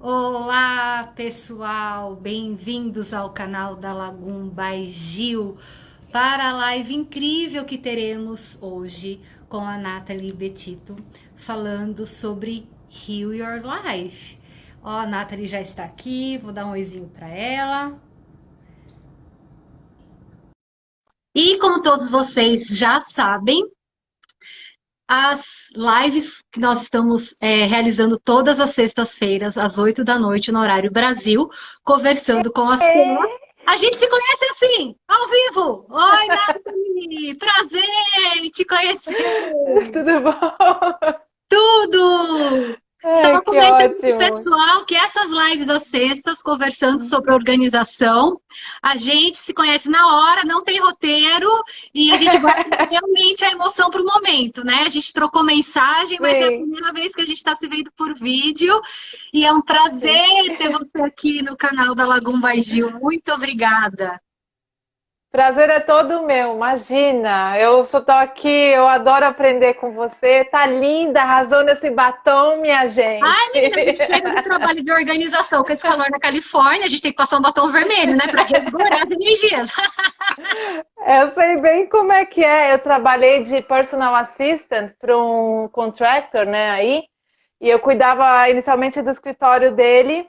Olá, pessoal! Bem-vindos ao canal da Lagum by Gil para a live incrível que teremos hoje com a Nathalie Betito falando sobre Heal Your Life. Ó, a Nathalie já está aqui, vou dar um oizinho para ela. E como todos vocês já sabem, as lives que nós estamos realizando todas as sextas-feiras, às 8 da noite, no horário Brasil, conversando com as pessoas. É, A gente se conhece assim, ao vivo. Oi, Nathalie! Prazer te conhecer! tudo bom? Tudo! Ai, Estava que comentando com o ótimo. pessoal que essas lives às sextas, conversando sobre organização, a gente se conhece na hora, não tem roteiro, e a gente guarda realmente a emoção para o momento, né? A gente trocou mensagem, mas é a Sim, primeira vez que a gente está se vendo por vídeo, e é um sim. prazer ter você aqui no canal da Lagum by Gil. Muito obrigada! Prazer é todo meu, imagina. Eu só tô aqui, eu adoro aprender com você. Tá linda, arrasou nesse batom, minha Ai, gente. menina, a gente chega do trabalho de organização com esse calor na Califórnia, a gente tem que passar um batom vermelho, né, para revigorar as energias. Eu sei bem como é que é. Eu trabalhei de personal assistant para um contractor, né, aí, e eu cuidava inicialmente do escritório dele.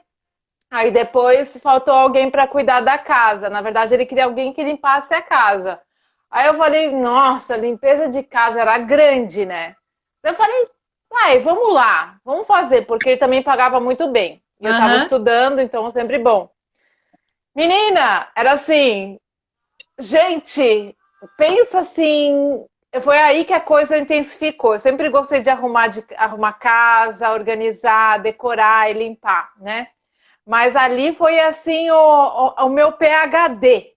Aí depois faltou alguém para cuidar da casa. Na verdade, ele queria alguém que limpasse a casa. Aí eu falei, nossa, limpeza de casa era grande, né? Eu falei, vai, vamos lá, vamos fazer, porque ele também pagava muito bem. E eu estava Aham. estudando, então sempre bom. Menina, era assim, gente, pensa assim, foi aí que a coisa intensificou. Eu sempre gostei de arrumar casa, organizar, decorar e limpar, né? Mas ali foi assim o meu PhD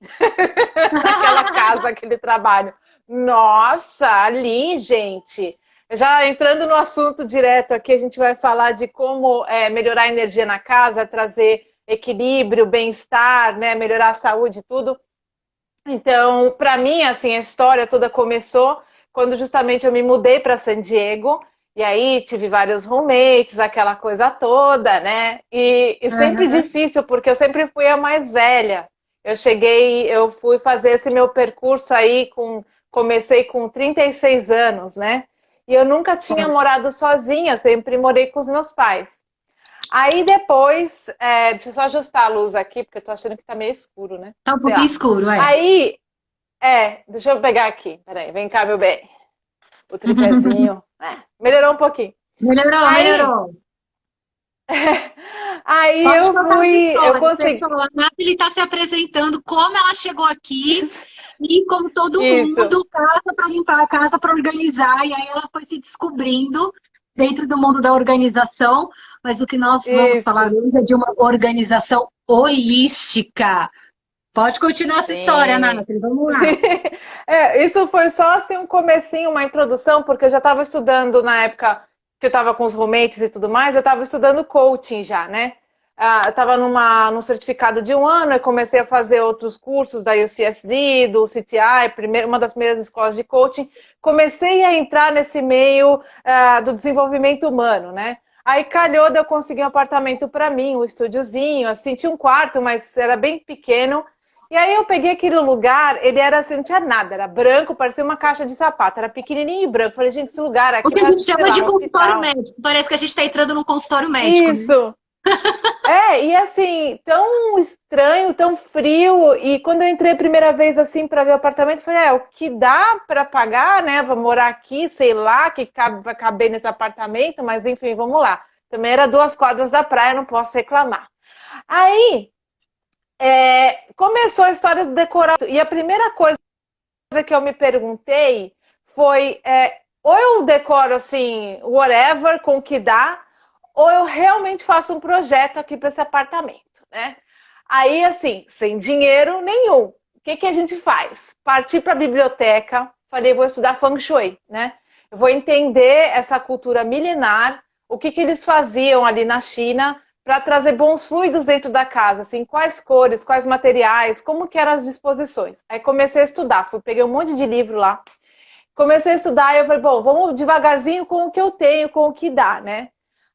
naquela casa, aquele trabalho. Nossa, ali, gente. Já entrando no assunto direto aqui, a gente vai falar de como melhorar a energia na casa, trazer equilíbrio, bem-estar, né, melhorar a saúde e tudo. Então, para mim, assim, a história toda começou quando justamente eu me mudei para San Diego. E aí tive vários roommates, aquela coisa toda, né? E sempre Aham. difícil, porque eu sempre fui a mais velha. Eu fui fazer esse meu percurso aí comecei com 36 anos, né? E eu nunca tinha morado sozinha, eu sempre morei com os meus pais. Aí depois, deixa eu só ajustar a luz aqui, porque eu tô achando que tá meio escuro, né? Tá um Sei pouquinho lá. escuro, é. Aí deixa eu pegar aqui. Peraí, vem cá, meu bem. O tripézinho. Melhorou um pouquinho. Melhorou, Aí, melhorou. aí Pode eu contar essa fui, eu história, consegui. pessoal. A Nathalie está se apresentando como ela chegou aqui e como todo Isso, mundo, casa para limpar, a casa para organizar. E aí ela foi se descobrindo dentro do mundo da organização. Mas o que nós vamos falar isso. hoje é de uma organização holística. Pode continuar essa história, Sim. Nathalie. Vamos lá. Sim. Isso foi só assim um comecinho, uma introdução, porque eu já estava estudando na época que eu estava com os roommates e tudo mais, eu estava estudando coaching já, né? Eu estava num certificado de um ano, e comecei a fazer outros cursos da UCSD, do CTI, uma das primeiras escolas de coaching. Comecei a entrar nesse meio do desenvolvimento humano, né? Aí calhou de eu conseguir um apartamento para mim, um estúdiozinho, assim, tinha um quarto, mas era bem pequeno. E aí eu peguei aquele lugar, ele era assim, não tinha nada, era branco, parecia uma caixa de sapato, era pequenininho e branco. Falei, gente, esse lugar O aqui que a gente parece, sei chama lá, de um consultório hospital. médico. Parece que a gente está entrando num consultório médico, né? Isso! E assim, tão estranho, tão frio. E quando eu entrei a primeira vez assim para ver o apartamento, eu falei, o que dá para pagar, né? Para morar aqui, sei lá, que vai caber nesse apartamento, mas enfim, vamos lá. Também era 2 quadras da praia, não posso reclamar. Aí começou a história do decorado. E a primeira coisa que eu me perguntei foi: ou eu decoro assim, whatever, com o que dá, ou eu realmente faço um projeto aqui para esse apartamento, né? Aí, assim, sem dinheiro nenhum, o que a gente faz? Parti para a biblioteca, falei, vou estudar Feng Shui, né? Eu vou entender essa cultura milenar, o que eles faziam ali na China para trazer bons fluidos dentro da casa, assim, quais cores, quais materiais, como que eram as disposições. Aí comecei a estudar, peguei um monte de livro lá, comecei a estudar e eu falei, bom, vamos devagarzinho com o que eu tenho, com o que dá, né?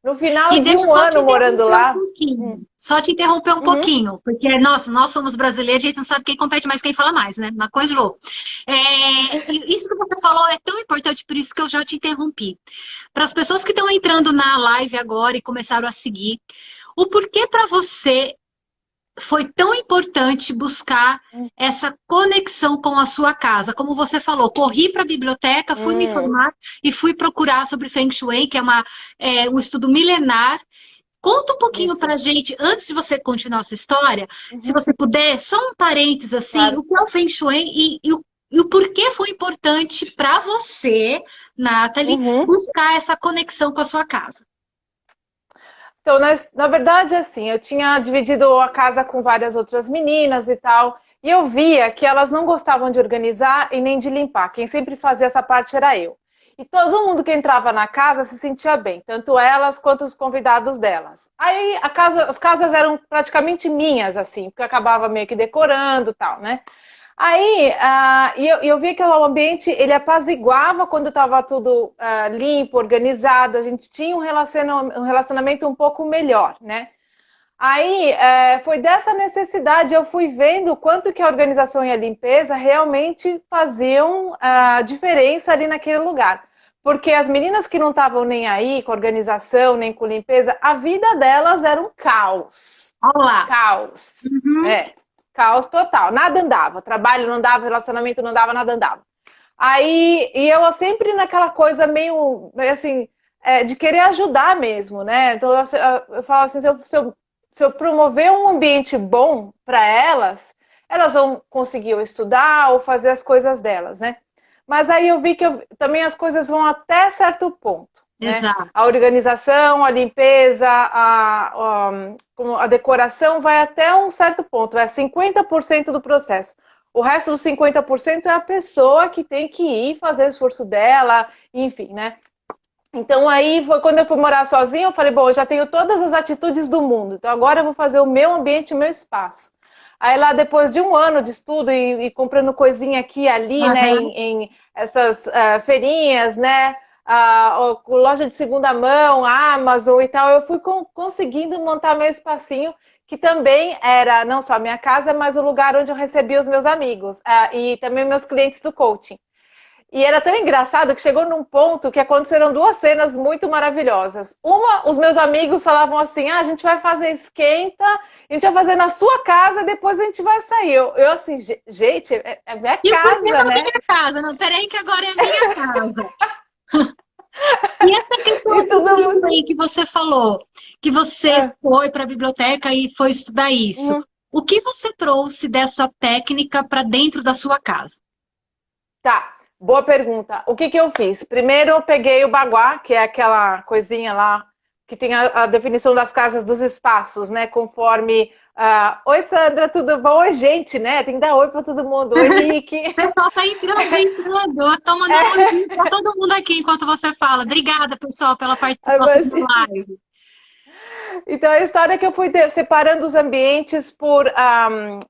No final E de deixa eu um só te ano morando interromper um lá. pouquinho. Só te interromper um Uhum, pouquinho, porque, nossa, nós somos brasileiros, a gente não sabe quem compete mais, quem fala mais, né? Uma coisa de louco. E isso que você falou é tão importante, por isso que eu já te interrompi. Para as pessoas que estão entrando na live agora e começaram a seguir, o porquê para você foi tão importante buscar essa conexão com a sua casa. Como você falou, corri para a biblioteca, fui me uhum, informar e fui procurar sobre Feng Shui, que um estudo milenar. Conta um pouquinho isso. para a gente, antes de você continuar a sua história, se Uhum, você puder, só um parênteses assim, claro. o que é o Feng Shui e o porquê foi importante para você, Nathalie, Uhum. buscar essa conexão com a sua casa. Então, na verdade, assim, eu tinha dividido a casa com várias outras meninas e tal, e eu via que elas não gostavam de organizar e nem de limpar. Quem sempre fazia essa parte era eu. E todo mundo que entrava na casa se sentia bem, tanto elas quanto os convidados delas. Aí as casas eram praticamente minhas, assim, porque eu acabava meio que decorando e tal, né? Aí, eu vi que o ambiente, ele apaziguava quando estava tudo limpo, organizado, a gente tinha um relacionamento um pouco melhor, né? Aí, foi dessa necessidade, eu fui vendo o quanto que a organização e a limpeza realmente faziam diferença ali naquele lugar. Porque as meninas que não estavam nem aí com organização, nem com limpeza, a vida delas era um caos. Olá. Caos. Uhum. É, caos total. Nada andava. Trabalho não andava, relacionamento não andava, nada andava. Aí, e eu sempre naquela coisa meio, assim, de querer ajudar mesmo, né? Então eu falo assim, se eu promover um ambiente bom para elas, elas vão conseguir estudar ou fazer as coisas delas, né? Mas aí eu vi que também as coisas vão até certo ponto, né? Exato. A organização, a limpeza, a decoração vai até um certo ponto, é 50% do processo. O resto dos 50% é a pessoa que tem que ir fazer o esforço dela, enfim, né? Então aí, quando eu fui morar sozinha, eu falei, bom, eu já tenho todas as atitudes do mundo, então agora eu vou fazer o meu ambiente, o meu espaço. Aí lá, depois de um ano de estudo e comprando coisinha aqui e ali, né, Aham. em essas feirinhas, né, loja de segunda mão, Amazon e tal, eu fui conseguindo montar meu espacinho, que também era não só a minha casa, mas o lugar onde eu recebia os meus amigos e também meus clientes do coaching. E era tão engraçado que chegou num ponto que aconteceram duas cenas muito maravilhosas. Uma, os meus amigos falavam assim, a gente vai fazer esquenta, a gente vai fazer na sua casa, depois a gente vai sair. Eu assim, gente, é minha E o porquê casa, da né? minha casa? Não, peraí que agora é a minha casa. E essa questão E do todo Feng mundo... Shui que você falou, que você É, foi para a biblioteca e foi estudar isso. uhum. O que você trouxe dessa técnica para dentro da sua casa? Tá, boa pergunta. O que eu fiz? Primeiro eu peguei o baguá, que é aquela coisinha lá que tem a definição das casas dos espaços, né? Conforme. Oi, Sandra, tudo bom? Oi, gente, né? Tem que dar oi para todo mundo. Oi, Rick. O pessoal tá entrando, entrando. Eu tô mandando um oi para todo mundo aqui enquanto você fala. Obrigada, pessoal, pela participação na live. Então, a história é que eu fui separando os ambientes por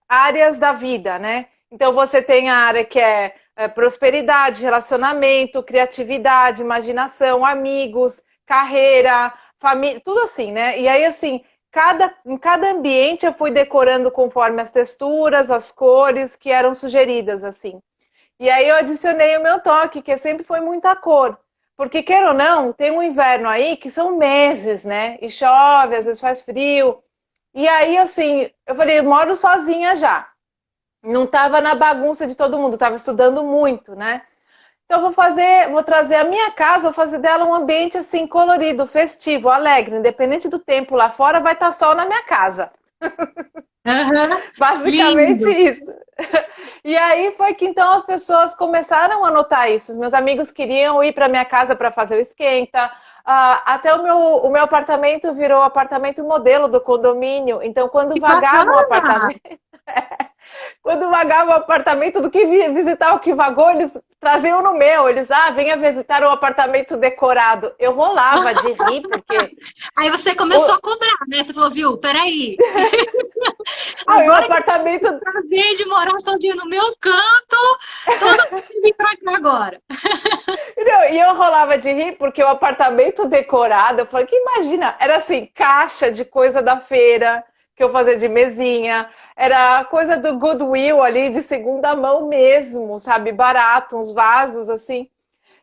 áreas da vida, né? Então, você tem a área que é prosperidade, relacionamento, criatividade, imaginação, amigos, carreira, família, tudo assim, né? E aí, assim, em cada ambiente eu fui decorando conforme as texturas, as cores que eram sugeridas, assim. E aí eu adicionei o meu toque, que sempre foi muita cor. Porque, queira ou não, tem um inverno aí que são meses, né? E chove, às vezes faz frio. E aí, assim, eu falei, eu moro sozinha já. Não estava na bagunça de todo mundo, estava estudando muito, né? Então, vou trazer a minha casa, vou fazer dela um ambiente assim, colorido, festivo, alegre. Independente do tempo lá fora, vai estar sol na minha casa. Aham, Basicamente lindo. isso. E aí foi que então as pessoas começaram a notar isso. Os meus amigos queriam ir para minha casa para fazer o esquenta. Até o meu apartamento virou apartamento modelo do condomínio. Então, quando Que vagava um bacana. apartamento. Quando vagava o apartamento, do que visitar o que vagou, eles traziam no meu. Eles, venha visitar o apartamento decorado. Eu rolava de rir, porque Aí você começou o, a cobrar, né? Você falou, viu, peraí. o Agora que eu apartamento. prazer de morar sozinho no meu canto, todo mundo tem que vir pra cá agora. Não, e eu rolava de rir, porque o apartamento decorado, eu falei, que imagina, era assim, caixa de coisa da feira, que eu fazia de mesinha, era coisa do Goodwill ali, de segunda mão mesmo, sabe? Barato, uns vasos assim.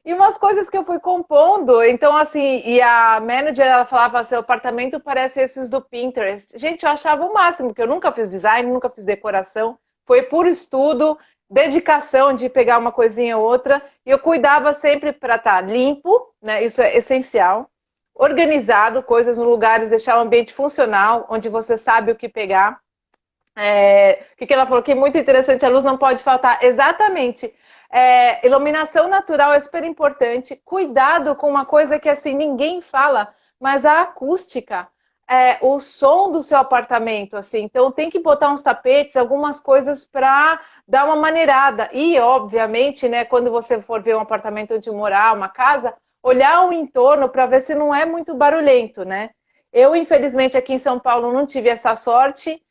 E umas coisas que eu fui compondo. Então, assim, e a manager, ela falava, seu apartamento parece esses do Pinterest. Gente, eu achava o máximo, porque eu nunca fiz design, nunca fiz decoração. Foi puro estudo, dedicação de pegar uma coisinha ou outra. E eu cuidava sempre para estar limpo, né? Isso é essencial. Organizado, coisas no lugares, deixar o ambiente funcional, onde você sabe o que pegar. O que ela falou que é muito interessante, a luz não pode faltar. Exatamente. Iluminação natural é super importante. Cuidado com uma coisa que assim ninguém fala, mas a acústica, o som do seu apartamento, assim. Então tem que botar uns tapetes, algumas coisas para dar uma maneirada. E obviamente, né, quando você for ver um apartamento onde morar, uma casa, olhar o entorno para ver se não é muito barulhento, né? Eu, infelizmente, aqui em São Paulo não tive essa sorte.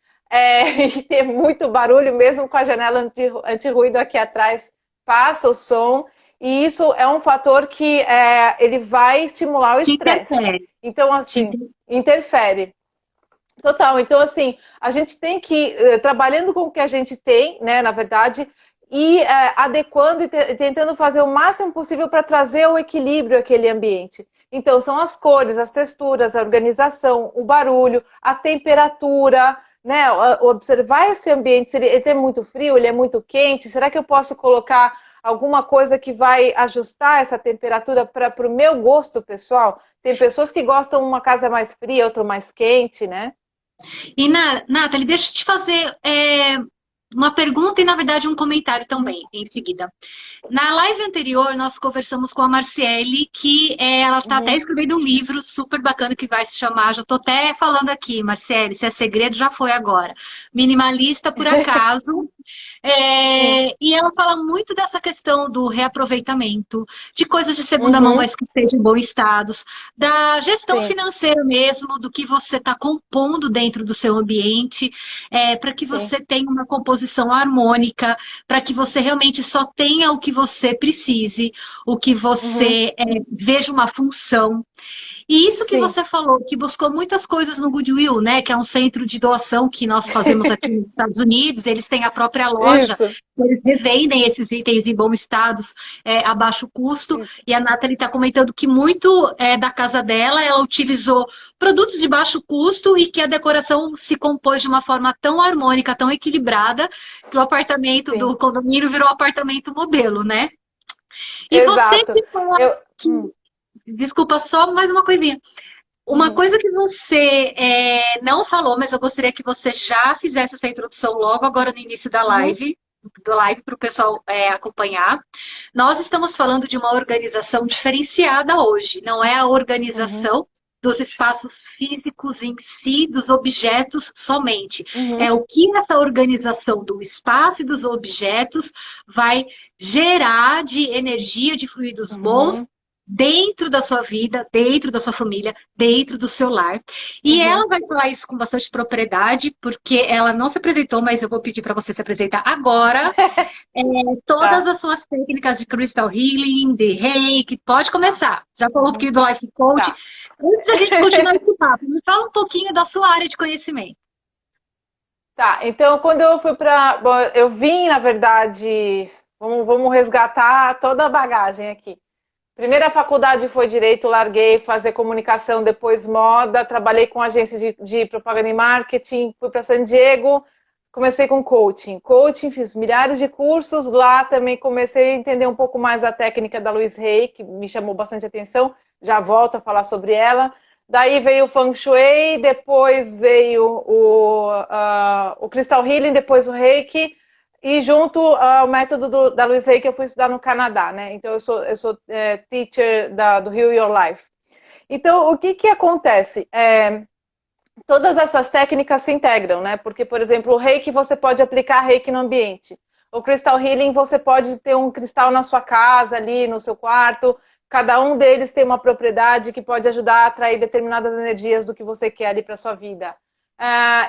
E ter muito barulho, mesmo com a janela anti-ruído aqui atrás, passa o som, e isso é um fator que ele vai estimular o Te estresse. interfere. Então, Te assim, inter- interfere. Total. Então, assim, a gente tem que, trabalhando com o que a gente tem, né, na verdade, e adequando e tentando fazer o máximo possível para trazer o equilíbrio àquele ambiente. Então, são as cores, as texturas, a organização, o barulho, a temperatura, né? Observar esse ambiente, se ele é muito frio, ele é muito quente, será que eu posso colocar alguma coisa que vai ajustar essa temperatura para o meu gosto pessoal? Tem pessoas que gostam de uma casa mais fria, outra mais quente, né? E, Nathalie, deixa eu te fazer uma pergunta e, na verdade, um comentário também, em seguida. Na live anterior, nós conversamos com a Marciele, que ela está até Uhum. escrevendo um livro super bacana que vai se chamar, já estou até falando aqui, Marciele, se é segredo, já foi agora. Minimalista por acaso. E ela fala muito dessa questão do reaproveitamento, de coisas de segunda mão, Uhum. mas que estejam em bom estado, da gestão Sim, financeira mesmo, do que você está compondo dentro do seu ambiente, para que sim. você tenha uma composição harmônica, para que você realmente só tenha o que você precise, o que Uhum. você veja uma função. E isso que Sim. você falou, que buscou muitas coisas no Goodwill, né? Que é um centro de doação que nós fazemos aqui nos Estados Unidos. Eles têm a própria loja, Isso. eles revendem esses itens em bom estado, a baixo custo. E a Nathalie está comentando que muito da casa dela, ela utilizou produtos de baixo custo e que a decoração se compôs de uma forma tão harmônica, tão equilibrada, que o apartamento Sim. do condomínio virou um apartamento modelo, né? E você Exato. que fala Eu, que. Desculpa, só mais uma coisinha. Uma uhum. coisa que você não falou, mas eu gostaria que você já fizesse essa introdução logo agora no início da Uhum. live, para o pessoal acompanhar. Nós estamos falando de uma organização diferenciada hoje, não é a Uhum. organização dos espaços físicos em si, dos objetos somente. É Uhum. o que essa organização do espaço e dos objetos vai gerar de energia, de fluidos bons Uhum. dentro da sua vida, dentro da sua família, dentro do seu lar. E Uhum. ela vai falar isso com bastante propriedade, porque ela não se apresentou, mas eu vou pedir para você se apresentar agora. Todas Tá. as suas técnicas de crystal healing, de reiki, pode começar. Já falou um Uhum. pouquinho do life coach. Tá. Antes da gente continuar esse papo, me fala um pouquinho da sua área de conhecimento. Tá, então quando eu fui para. Eu vim, na verdade. Vamos resgatar toda a bagagem aqui. Primeira faculdade foi direito, larguei, fazer comunicação, depois moda, trabalhei com agência de propaganda e marketing, fui para San Diego, comecei com coaching. Coaching, fiz milhares de cursos, lá também comecei a entender um pouco mais a técnica da Louise Hay, que me chamou bastante atenção, já volto a falar sobre ela. Daí veio o Feng Shui, depois veio o Crystal Healing, depois o Reiki, e junto ao método da Louise Hay que eu fui estudar no Canadá, né? Então eu sou teacher do Heal Your Life. Então o que acontece? todas essas técnicas se integram, né? Porque, por exemplo, o Reiki você pode aplicar Reiki no ambiente. O Crystal Healing você pode ter um cristal na sua casa, ali no seu quarto. Cada um deles tem uma propriedade que pode ajudar a atrair determinadas energias do que você quer ali para sua vida.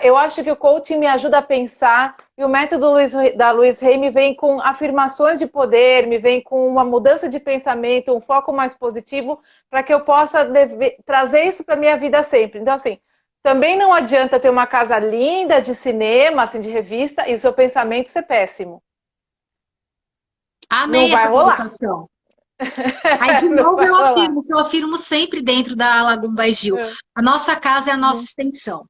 Eu acho que o coaching me ajuda a pensar e o método da Louise Hay me vem com afirmações de poder, me vem com uma mudança de pensamento, um foco mais positivo para que eu possa trazer isso para minha vida sempre. Então, assim, também não adianta ter uma casa linda de cinema, assim, de revista, e o seu pensamento ser péssimo. Não Amei vai essa rolar. colocação. Aí, de Não novo, vai eu rolar. afirmo, que eu afirmo sempre dentro da Lagum by Gil. A nossa casa é a nossa extensão.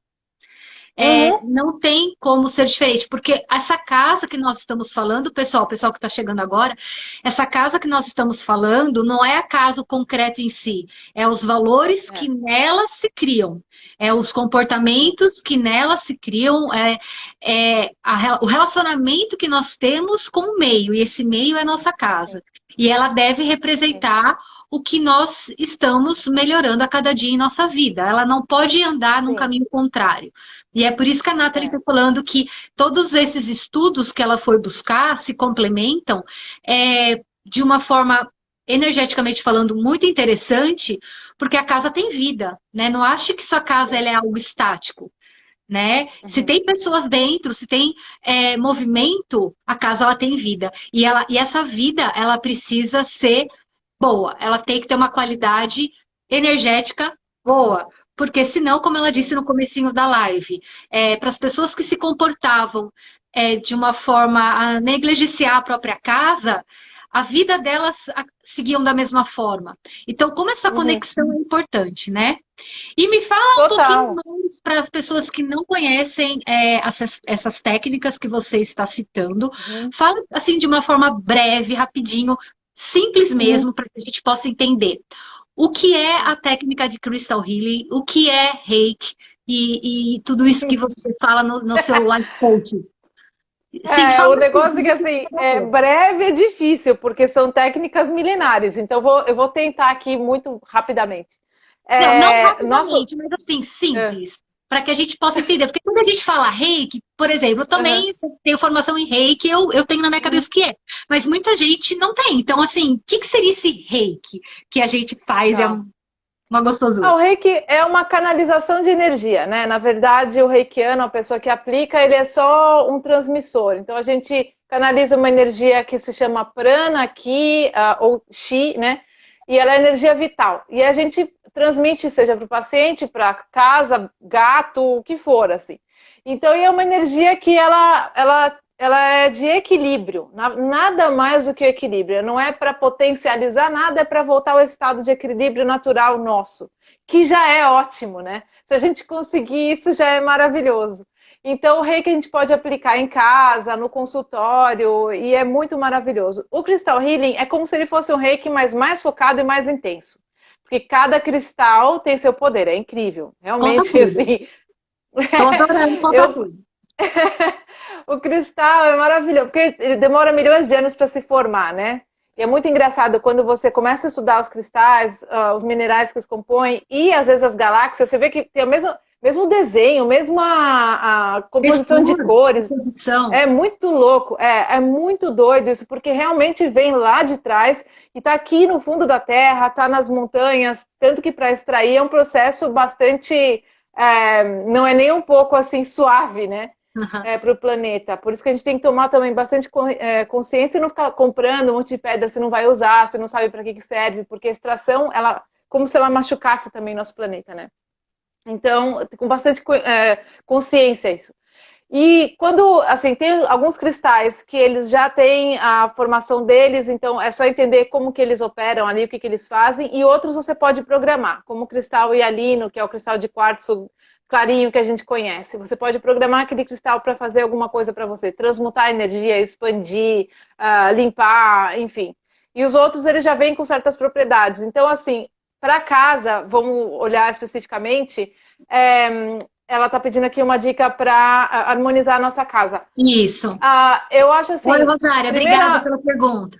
Uhum. Não tem como ser diferente, porque essa casa que nós estamos falando, o pessoal que está chegando agora, essa casa que nós estamos falando não é a casa o concreto em si, é os valores que nela se criam, é os comportamentos que nela se criam, o relacionamento que nós temos com o meio, e esse meio é a nossa casa. E ela deve representar o que nós estamos melhorando a cada dia em nossa vida. Ela não pode andar num caminho contrário. E é por isso que a Nathalie está falando que todos esses estudos que ela foi buscar se complementam de uma forma, energeticamente falando, muito interessante, porque a casa tem vida, né? Não ache que sua casa ela é algo estático. Né? Se tem pessoas dentro, se tem movimento, a casa ela tem vida. E essa vida ela precisa ser boa. Ela tem que ter uma qualidade energética boa. Porque senão, como ela disse no comecinho da live, para as pessoas que se comportavam de uma forma a negligenciar a própria casa, a vida delas seguiam da mesma forma. Então, como essa conexão é importante, né? E me fala um pouquinho mais para as pessoas que não conhecem essas técnicas que você está citando. Fala assim de uma forma breve, rapidinho, simples mesmo, para que a gente possa entender. O que é a técnica de Crystal Healing? O que é Reiki? E tudo isso que você fala no seu life coaching. Sim, O negócio é que assim, breve é difícil, porque são técnicas milenares. Então eu vou tentar aqui muito rapidamente. Não rapidamente, mas assim, simples. Para que a gente possa entender. Porque quando a gente fala reiki, por exemplo, eu também tenho formação em reiki, eu tenho na minha cabeça o que é. Mas muita gente não tem. Então, assim, o que seria esse reiki que a gente faz? É uma gostosura. O reiki é uma canalização de energia, né? Na verdade, o reikiano, a pessoa que aplica, ele é só um transmissor. Então, a gente canaliza uma energia que se chama prana, ki ou chi, né? E ela é energia vital. E a gente transmite, seja para o paciente, para casa, gato, o que for, assim. Então, é uma energia que ela é de equilíbrio, nada mais do que equilíbrio. Não é para potencializar nada, é para voltar ao estado de equilíbrio natural nosso, que já é ótimo, né? Se a gente conseguir isso, já é maravilhoso. Então, o reiki a gente pode aplicar em casa, no consultório, e é muito maravilhoso. O Crystal Healing é como se ele fosse um reiki, mas mais focado e mais intenso. Porque cada cristal tem seu poder, é incrível. Realmente, assim. Estou adorando contar tudo. O cristal é maravilhoso, porque ele demora milhões de anos para se formar, né? E é muito engraçado quando você começa a estudar os cristais, os minerais que os compõem, e às vezes as galáxias, você vê que tem o mesmo desenho, a composição de cores. É muito louco, é muito doido isso, porque realmente vem lá de trás e está aqui no fundo da Terra, está nas montanhas, tanto que para extrair é um processo bastante, não é nem um pouco assim suave, né? Para o planeta. Por isso que a gente tem que tomar também bastante consciência e não ficar comprando um monte de pedra, você não vai usar, você não sabe para que serve, porque a extração, ela, como se ela machucasse também nosso planeta, né? Então, com bastante consciência isso. E quando, assim, tem alguns cristais que eles já têm a formação deles, então é só entender como que eles operam ali, o que eles fazem, e outros você pode programar, como o cristal hialino, que é o cristal de quartzo clarinho que a gente conhece. Você pode programar aquele cristal para fazer alguma coisa para você, transmutar a energia, expandir, limpar, enfim. E os outros, eles já vêm com certas propriedades. Então, assim, para casa, vamos olhar especificamente, ela está pedindo aqui uma dica para harmonizar a nossa casa. Isso. Eu acho assim... Oi, Rosária, obrigada pela pergunta.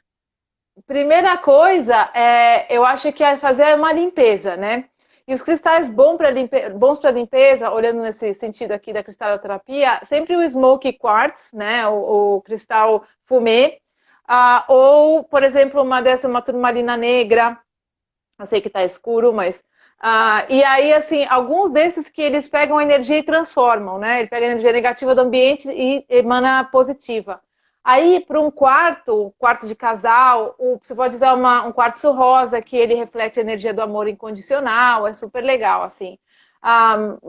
Primeira coisa, eu acho que é fazer uma limpeza, né? E os cristais bons para limpeza, olhando nesse sentido aqui da cristaloterapia, sempre o smoky quartz, né, o cristal fumê, ou, por exemplo, uma turmalina negra, eu sei que está escuro, mas... e aí, assim, alguns desses que eles pegam a energia e transformam, né? Ele pega a energia negativa do ambiente e emana positiva. Aí, para um quarto de casal, você pode usar um quartzo rosa, que ele reflete a energia do amor incondicional, é super legal, assim.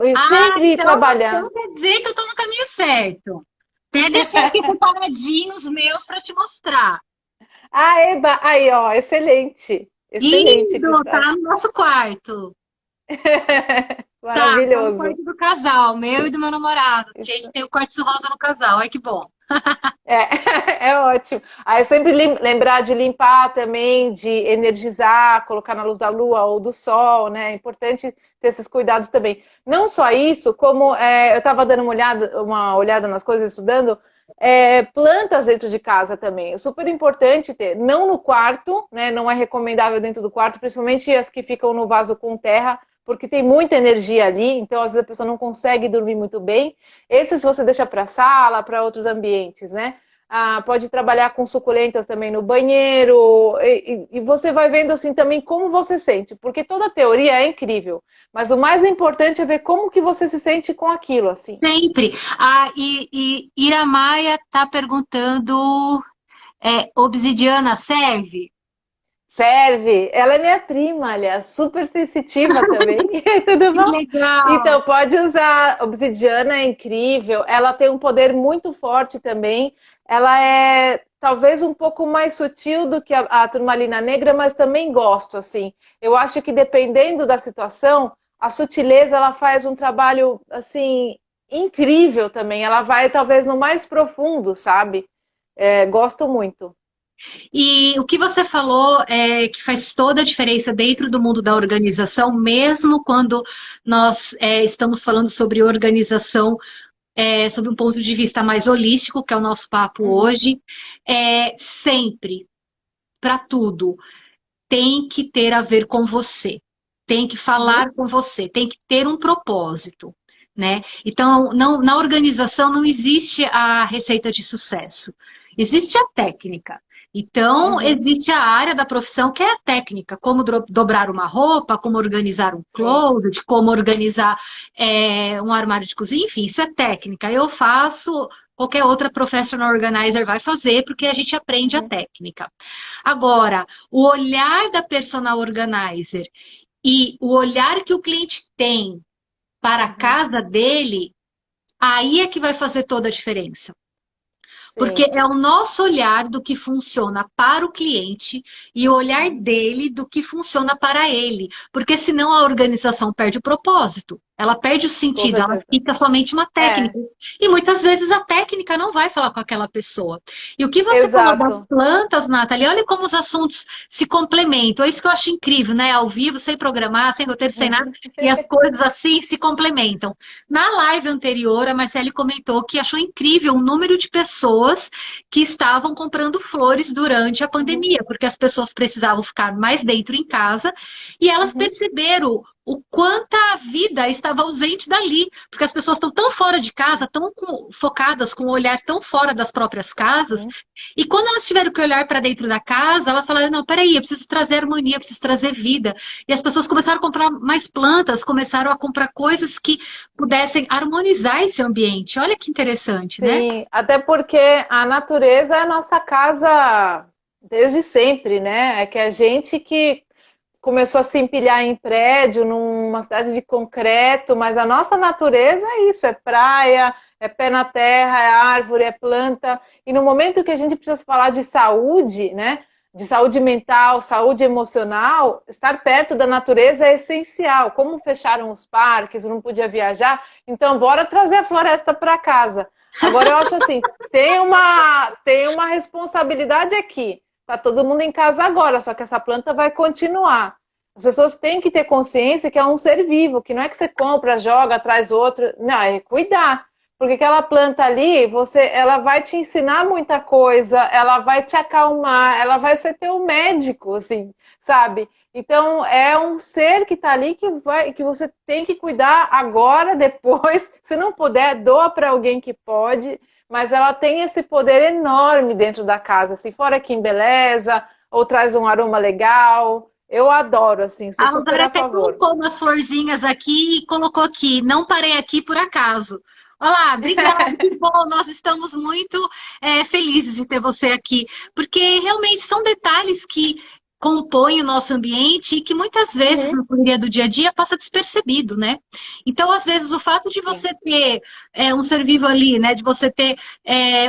E sempre trabalhar. Então quer dizer que eu tô no caminho certo. Até deixei aqui separadinhos os meus para te mostrar. Eba! Aí, ó, excelente. Excelente, Lindo, tá Cristal. no nosso quarto. Tá no Maravilhoso. quarto do casal, meu e do meu namorado. A gente tem o quartzo rosa no casal, ai que bom. É, é ótimo. Aí sempre lembrar de limpar também, de energizar, colocar na luz da lua ou do sol, né? É importante ter esses cuidados também. Não só isso, como eu estava dando uma olhada nas coisas, estudando, plantas dentro de casa também. É super importante ter, não no quarto, né? Não é recomendável dentro do quarto, principalmente as que ficam no vaso com terra, porque tem muita energia ali, então às vezes a pessoa não consegue dormir muito bem. Esses você deixa para a sala, para outros ambientes, né? Pode trabalhar com suculentas também no banheiro, e você vai vendo assim também como você sente, porque toda teoria é incrível, mas o mais importante é ver como que você se sente com aquilo, assim. Sempre. E Ira Maia tá perguntando, obsidiana serve? Serve, ela é minha prima, aliás, super sensitiva também. Tudo Que bom? legal! Então, pode usar. Obsidiana é incrível, ela tem um poder muito forte também. Ela é talvez um pouco mais sutil do que a turmalina negra, mas também gosto, assim. Eu acho que dependendo da situação, a sutileza ela faz um trabalho assim incrível também. Ela vai talvez no mais profundo, sabe? Gosto muito. E o que você falou é que faz toda a diferença dentro do mundo da organização, mesmo quando nós estamos falando sobre organização, sob um ponto de vista mais holístico, que é o nosso papo Uhum, hoje, sempre, para tudo, tem que ter a ver com você, tem que uhum, falar com você, tem que ter um propósito. Né? Então, não, na organização não existe a receita de sucesso, existe a técnica. Então, uhum. existe a área da profissão que é a técnica, como dobrar uma roupa, como organizar um Sim. closet, como organizar um armário de cozinha, enfim, isso é técnica. Eu faço, qualquer outra professional organizer vai fazer, porque a gente aprende a Uhum, técnica. Agora, o olhar da personal organizer e o olhar que o cliente tem para a uhum. casa dele, aí é que vai fazer toda a diferença. Porque Sim, é o nosso olhar do que funciona para o cliente e o olhar uhum, dele do que funciona para ele. Porque senão a organização perde o propósito, ela perde o com sentido, ela certeza. fica somente uma É, técnica. E muitas vezes a técnica não vai falar com aquela pessoa. E o que você falou das exato. plantas, Nathalie, olha como os assuntos se complementam. É isso que eu acho incrível, né? Ao vivo, sem programar, sem roteiro, sem nada, e as coisas assim se complementam. Na live anterior, a Marcele comentou que achou incrível o número de pessoas que estavam comprando flores durante a Uhum, pandemia, porque as pessoas precisavam ficar mais dentro em casa e elas uhum, perceberam o quanto a vida estava ausente dali, porque as pessoas estão tão fora de casa, tão focadas com o olhar tão fora das próprias casas, uhum. e quando elas tiveram que olhar para dentro da casa, elas falaram: não, peraí, eu preciso trazer harmonia, eu preciso trazer vida. E as pessoas começaram a comprar mais plantas, começaram a comprar coisas que pudessem harmonizar esse ambiente. Olha que interessante, né? Sim, até porque a natureza é a nossa casa desde sempre, né? É que a gente que começou a se empilhar em prédio, numa cidade de concreto, mas a nossa natureza é isso, é praia, é pé na terra, é árvore, é planta. E no momento que a gente precisa falar de saúde, né? De saúde mental, saúde emocional, estar perto da natureza é essencial. Como fecharam os parques, não podia viajar, então bora trazer a floresta para casa. Agora eu acho assim, tem uma responsabilidade aqui. Tá todo mundo em casa agora, só que essa planta vai continuar. As pessoas têm que ter consciência que é um ser vivo, que não é que você compra, joga, traz outro. Não, é cuidar. Porque aquela planta ali, ela vai te ensinar muita coisa, ela vai te acalmar, ela vai ser teu médico, assim, sabe? Então é um ser que está ali que você tem que cuidar agora, depois. Se não puder, doa para alguém que pode, mas ela tem esse poder enorme dentro da casa, assim, fora que embeleza, ou traz um aroma legal. Eu adoro, assim, sou A super Rosário a até favor. colocou umas florzinhas aqui e colocou aqui. Não parei aqui por acaso. Olá, obrigada, que bom. Nós estamos muito felizes de ter você aqui, porque realmente são detalhes que compõem o nosso ambiente e que muitas vezes Uhum, na correria do dia a dia passa despercebido, né? Então, às vezes, o fato de sim. você ter um ser vivo ali, né? De você ter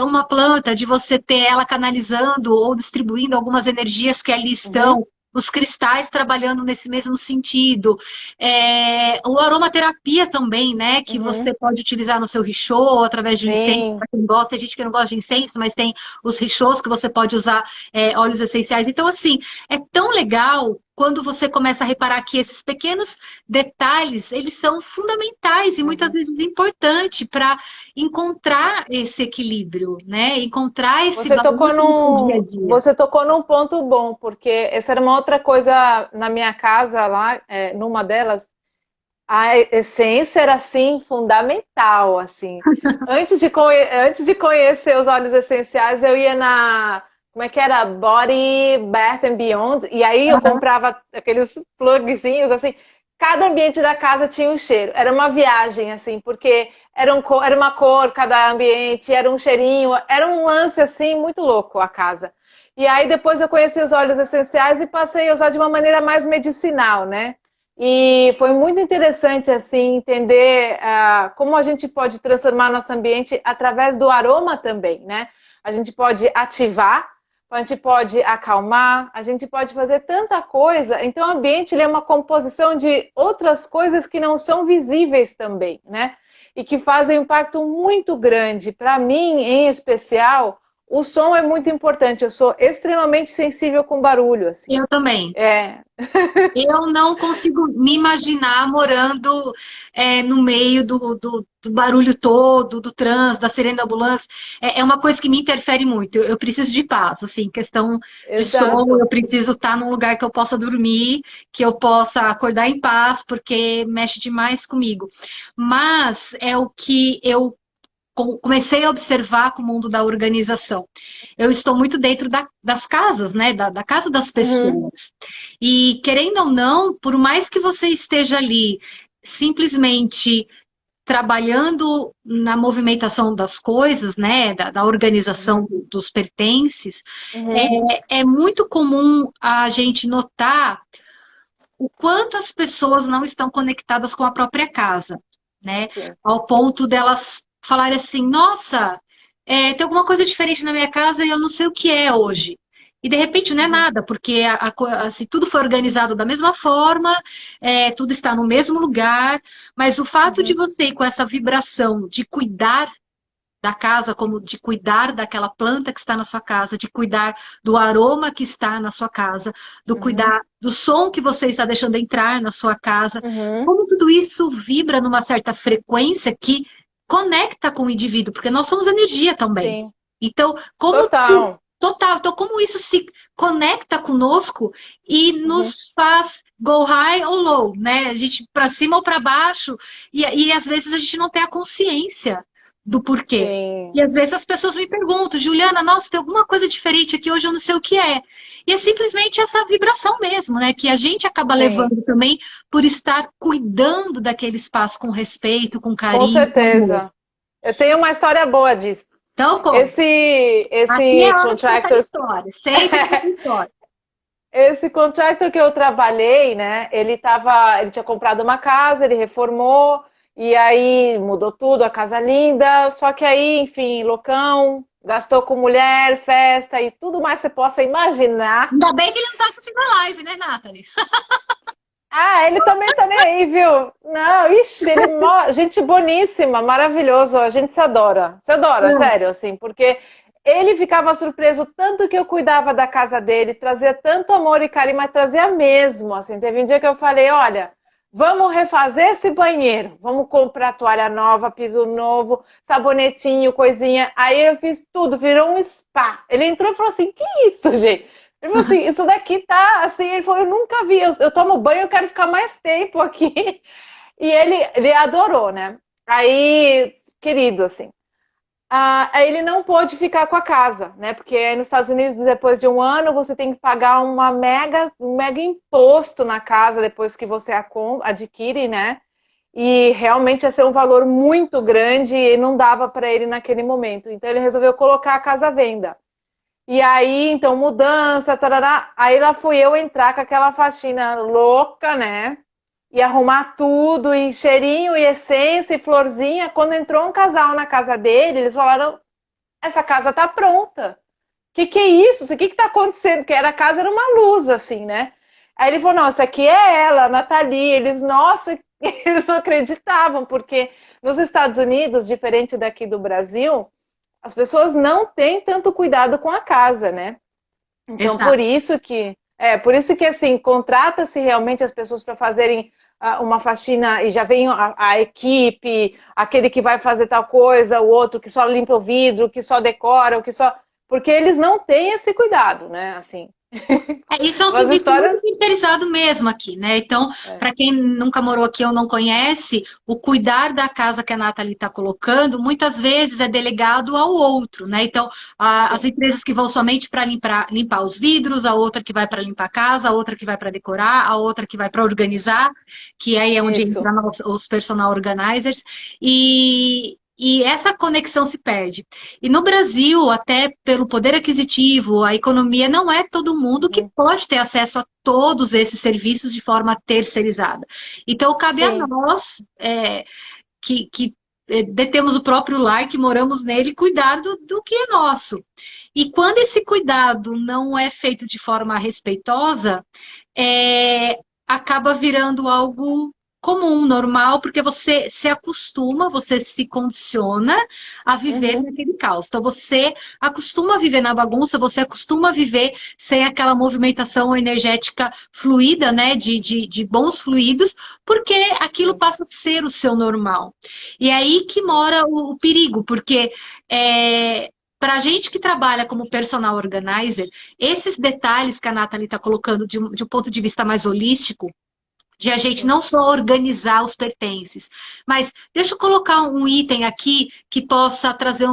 uma planta, de você ter ela canalizando ou distribuindo algumas energias que ali Uhum, estão, os cristais trabalhando nesse mesmo sentido. O aromaterapia também, né? Que uhum, você pode utilizar no seu richô, através de um incenso, sim. para quem gosta, tem gente que não gosta de incenso, mas tem os richôs que você pode usar óleos essenciais. Então, assim, é tão legal quando você começa a reparar que esses pequenos detalhes, eles são fundamentais e muitas Uhum. vezes importantes para encontrar esse equilíbrio, né? Encontrar esse balanço no seu dia a dia. Você tocou num ponto bom, porque essa era uma outra coisa na minha casa lá, numa delas, a essência era assim fundamental, assim. Antes de conhecer os óleos essenciais, eu ia na, como é que era? Body Bath and Beyond, e aí eu comprava aqueles plugzinhos assim. Cada ambiente da casa tinha um cheiro. Era uma viagem assim, porque era uma cor cada ambiente, era um cheirinho, era um lance assim muito louco a casa. E aí depois eu conheci os óleos essenciais e passei a usar de uma maneira mais medicinal, né? E foi muito interessante assim entender como a gente pode transformar nosso ambiente através do aroma também, né? A gente pode ativar, a gente pode acalmar, a gente pode fazer tanta coisa. Então, o ambiente ele é uma composição de outras coisas que não são visíveis também, né? E que fazem um impacto muito grande. Para mim, em especial, o som é muito importante. Eu sou extremamente sensível com barulho, assim. Eu também. É, Eu não consigo me imaginar morando no meio do barulho todo, do trânsito, da sirene da ambulância. É uma coisa que me interfere muito. Eu preciso de paz, assim, questão de som. exato. Eu preciso estar num lugar que eu possa dormir, que eu possa acordar em paz, porque mexe demais comigo. Mas é o que eu comecei a observar com o mundo da organização. Eu estou muito dentro das casas, né? Da casa das Uhum, pessoas. E querendo ou não, por mais que você esteja ali simplesmente trabalhando na movimentação das coisas, né? Da organização uhum, dos pertences, uhum. é muito comum a gente notar o quanto as pessoas não estão conectadas com a própria casa, né? Sim. Ao ponto delas falarem assim, nossa, tem alguma coisa diferente na minha casa e eu não sei o que é hoje. E de repente não é Uhum, nada, porque se tudo foi organizado da mesma forma, tudo está no mesmo lugar, mas o fato de uhum, você ir com essa vibração de cuidar da casa, como de cuidar daquela planta que está na sua casa, de cuidar do aroma que está na sua casa, do uhum, cuidar do som que você está deixando entrar na sua casa. uhum. Como tudo isso vibra numa certa frequência que conecta com o indivíduo, porque nós somos energia também. Sim, Então, como total. total, então como isso se conecta conosco e Uhum, nos faz go high ou low, né? A gente para cima ou para baixo e às vezes a gente não tem a consciência do porquê. sim, E às vezes as pessoas me perguntam, Juliana, nossa, tem alguma coisa diferente aqui hoje, eu não sei o que é. E é simplesmente essa vibração mesmo, né? Que a gente acaba sim, levando também por estar cuidando daquele espaço com respeito, com com carinho, com amor. certeza. Eu tenho uma história boa disso. Então, como? Esse, Aqui é esse hora de contar contractor, história, sempre conta história. esse contractor que eu trabalhei, né? Ele tinha comprado uma casa, ele reformou e aí mudou tudo, a casa linda. Só que aí, enfim, loucão, gastou com mulher, festa e tudo mais que você possa imaginar. Ainda bem que ele não está assistindo a live, né, Nathalie? Ah, ele também tá nem aí, viu? Não, ixi, gente boníssima, maravilhoso, a gente se adora, sério, assim, porque ele ficava surpreso tanto que eu cuidava da casa dele, trazia tanto amor e carinho, mas trazia mesmo, assim, teve um dia que eu falei, olha, vamos refazer esse banheiro, vamos comprar toalha nova, piso novo, sabonetinho, coisinha. Aí eu fiz tudo, virou um spa. Ele entrou e falou assim, que isso, gente? Ele falou assim, isso daqui tá assim, ele falou, eu nunca vi, eu tomo banho, eu quero ficar mais tempo aqui. E ele adorou, né? Aí, querido, assim. Aí ele não pôde ficar com a casa, né? Porque aí nos Estados Unidos, depois de um ano, você tem que pagar um mega imposto na casa depois que você adquire, né? E realmente ia ser um valor muito grande e não dava para ele naquele momento. Então ele resolveu colocar a casa à venda. E aí, então, mudança, tarará. Aí lá fui eu entrar com aquela faxina louca, né? E arrumar tudo, e cheirinho, e essência, e florzinha. Quando entrou um casal na casa dele, eles falaram, essa casa tá pronta. Que é isso? O que tá acontecendo? Porque a casa era uma luz, assim, né? Aí ele falou, não, essa aqui é ela, a Nathalie. Eles, nossa, eles não acreditavam, porque nos Estados Unidos, diferente daqui do Brasil, as pessoas não têm tanto cuidado com a casa, né? Então, Exato. por isso que assim, contrata-se realmente as pessoas para fazerem uma faxina e já vem a equipe, aquele que vai fazer tal coisa, o outro que só limpa o vidro, que só decora, o que só. Porque eles não têm esse cuidado, né? Assim. Isso é um As serviço muito histórias. terceirizado mesmo aqui, né? Então, É, para quem nunca morou aqui ou não conhece, o cuidar da casa que a Nathalie está colocando, muitas vezes é delegado ao outro, né? Então, as sim, empresas que vão somente para limpar os vidros, a outra que vai para limpar a casa, a outra que vai para decorar, a outra que vai para organizar, que aí é onde isso. entra os personal organizers, e essa conexão se perde. E no Brasil, até pelo poder aquisitivo, a economia, não é todo mundo que pode ter acesso a todos esses serviços de forma terceirizada. Então, cabe a Sim. nós, que detemos o próprio lar, que moramos nele, cuidar do que é nosso. E quando esse cuidado não é feito de forma respeitosa, acaba virando algo comum, normal, porque você se acostuma, você se condiciona a viver Uhum. naquele caos. Então, você acostuma a viver na bagunça, você acostuma a viver sem aquela movimentação energética fluida, né, de bons fluidos, porque aquilo passa a ser o seu normal. E é aí que mora o perigo, porque para a gente que trabalha como personal organizer, esses detalhes que a Nathalie está colocando de um ponto de vista mais holístico, de a gente Sim. não só organizar os pertences, mas deixa eu colocar um item aqui que possa trazer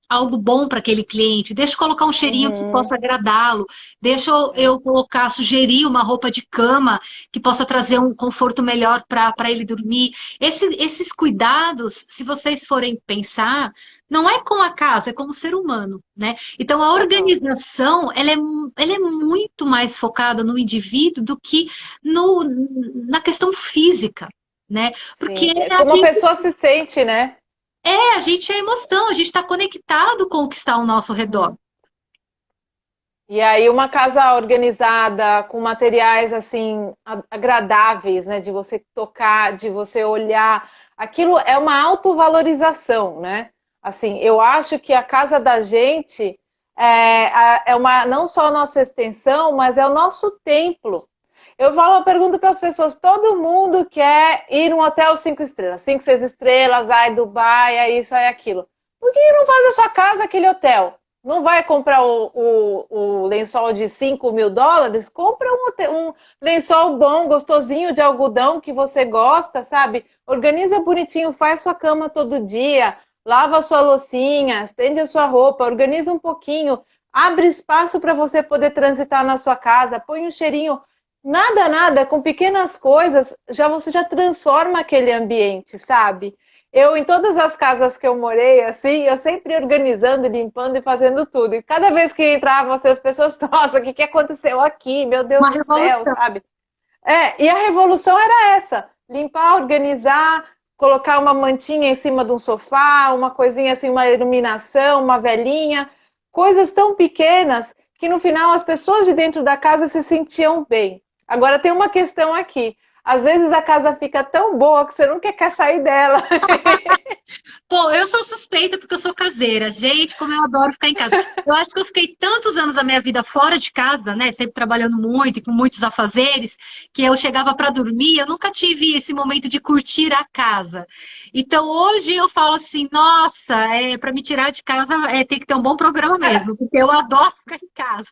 algo bom para aquele cliente, deixa eu colocar um cheirinho que Uhum. possa agradá-lo, deixa É. eu colocar, sugerir uma roupa de cama que possa trazer um conforto melhor para ele dormir. Esses cuidados, se vocês forem pensar, não é com a casa, é como ser humano, né? Então a Total. organização, ela é muito mais focada no indivíduo do que no, na questão física, né? Porque Sim. É como a pessoa se sente, né? a gente é emoção, a gente está conectado com o que está ao nosso redor. E aí uma casa organizada, com materiais assim agradáveis, né, de você tocar, de você olhar, aquilo é uma autovalorização, né? Assim, eu acho que a casa da gente é uma não só a nossa extensão, mas é o nosso templo. Eu pergunto para as pessoas, todo mundo quer ir num hotel 5 estrelas, 5, 6 estrelas, ai, Dubai, é isso, é aquilo. Por que não faz a sua casa aquele hotel? Não vai comprar o lençol de US$ 5.000? Compra um lençol bom, gostosinho, de algodão que você gosta, sabe? Organiza bonitinho, faz sua cama todo dia, lava a sua loucinha, estende a sua roupa, organiza um pouquinho, abre espaço para você poder transitar na sua casa, põe um cheirinho. Nada, nada, com pequenas coisas, você já transforma aquele ambiente, sabe? Eu, em todas as casas que eu morei, assim, eu sempre organizando, limpando e fazendo tudo. E cada vez que entravam assim, as pessoas, nossa, o que aconteceu aqui? Meu Deus Uma do céu, revolução. sabe? E a revolução era essa: limpar, organizar, colocar uma mantinha em cima de um sofá, uma coisinha assim, uma iluminação, uma velinha, coisas tão pequenas que no final as pessoas de dentro da casa se sentiam bem. Agora tem uma questão aqui. Às vezes a casa fica tão boa que você nunca quer sair dela. Pô, eu sou suspeita porque eu sou caseira. Gente, como eu adoro ficar em casa. Eu acho que eu fiquei tantos anos da minha vida fora de casa, né? Sempre trabalhando muito e com muitos afazeres, que eu chegava para dormir, eu nunca tive esse momento de curtir a casa. Então hoje eu falo assim, nossa, para me tirar de casa tem que ter um bom programa mesmo, porque eu adoro ficar em casa.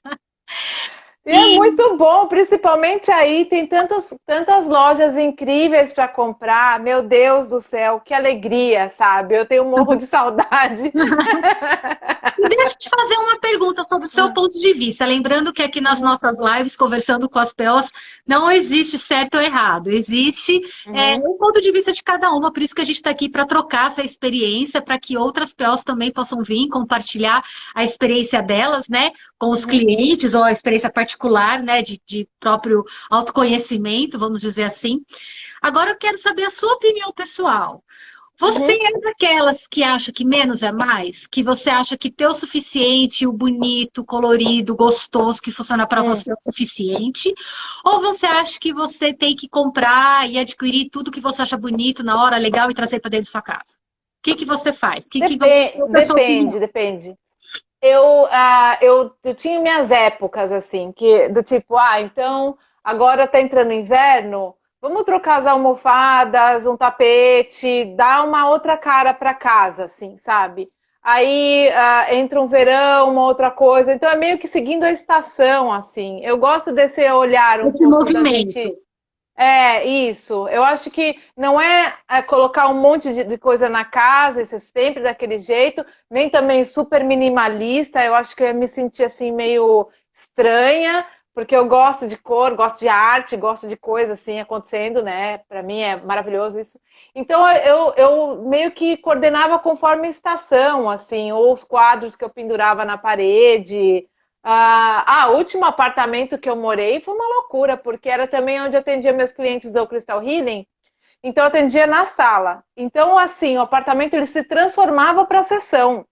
E é E muito bom, principalmente aí, tem tantas lojas incríveis para comprar. Meu Deus do céu, que alegria, sabe? Eu tenho um morro de saudade. E deixa eu te fazer uma pergunta sobre o seu ponto de vista. Lembrando que aqui nas Uhum, nossas lives, conversando com as POs, não existe certo ou errado. Existe uhum, o ponto de vista de cada uma. Por isso que a gente está aqui para trocar essa experiência, para que outras POs também possam vir compartilhar a experiência delas, né, com os uhum, clientes, ou a experiência particular, né, de próprio autoconhecimento, vamos dizer assim. Agora eu quero saber a sua opinião pessoal. Você uhum. é daquelas que acha que menos é mais? Que você acha que ter o suficiente, o bonito, o colorido, o gostoso que funciona para Hum. você é o suficiente? Ou você acha que você tem que comprar e adquirir tudo que você acha bonito na hora, legal e trazer para dentro da sua casa? O que que você faz? Qual que é a sua Depende, opinião? depende. Eu tinha minhas épocas, assim, que do tipo, então agora tá entrando inverno, vamos trocar as almofadas, um tapete, dar uma outra cara para casa, assim, sabe? Aí entra um verão, uma outra coisa. Então é meio que seguindo a estação, assim. Eu gosto desse olhar um Esse pouco da movimento. gente. É, isso. Eu acho que não é colocar um monte de coisa na casa, isso é sempre daquele jeito, nem também super minimalista. Eu acho que eu me senti assim meio estranha, porque eu gosto de cor, gosto de arte, gosto de coisa assim acontecendo, né? Para mim é maravilhoso isso. Então eu meio que coordenava conforme a estação, assim, ou os quadros que eu pendurava na parede. O último apartamento que eu morei foi uma loucura, porque era também onde eu atendia meus clientes do Crystal Healing, então eu atendia na sala. Então, assim, o apartamento ele se transformava para sessão.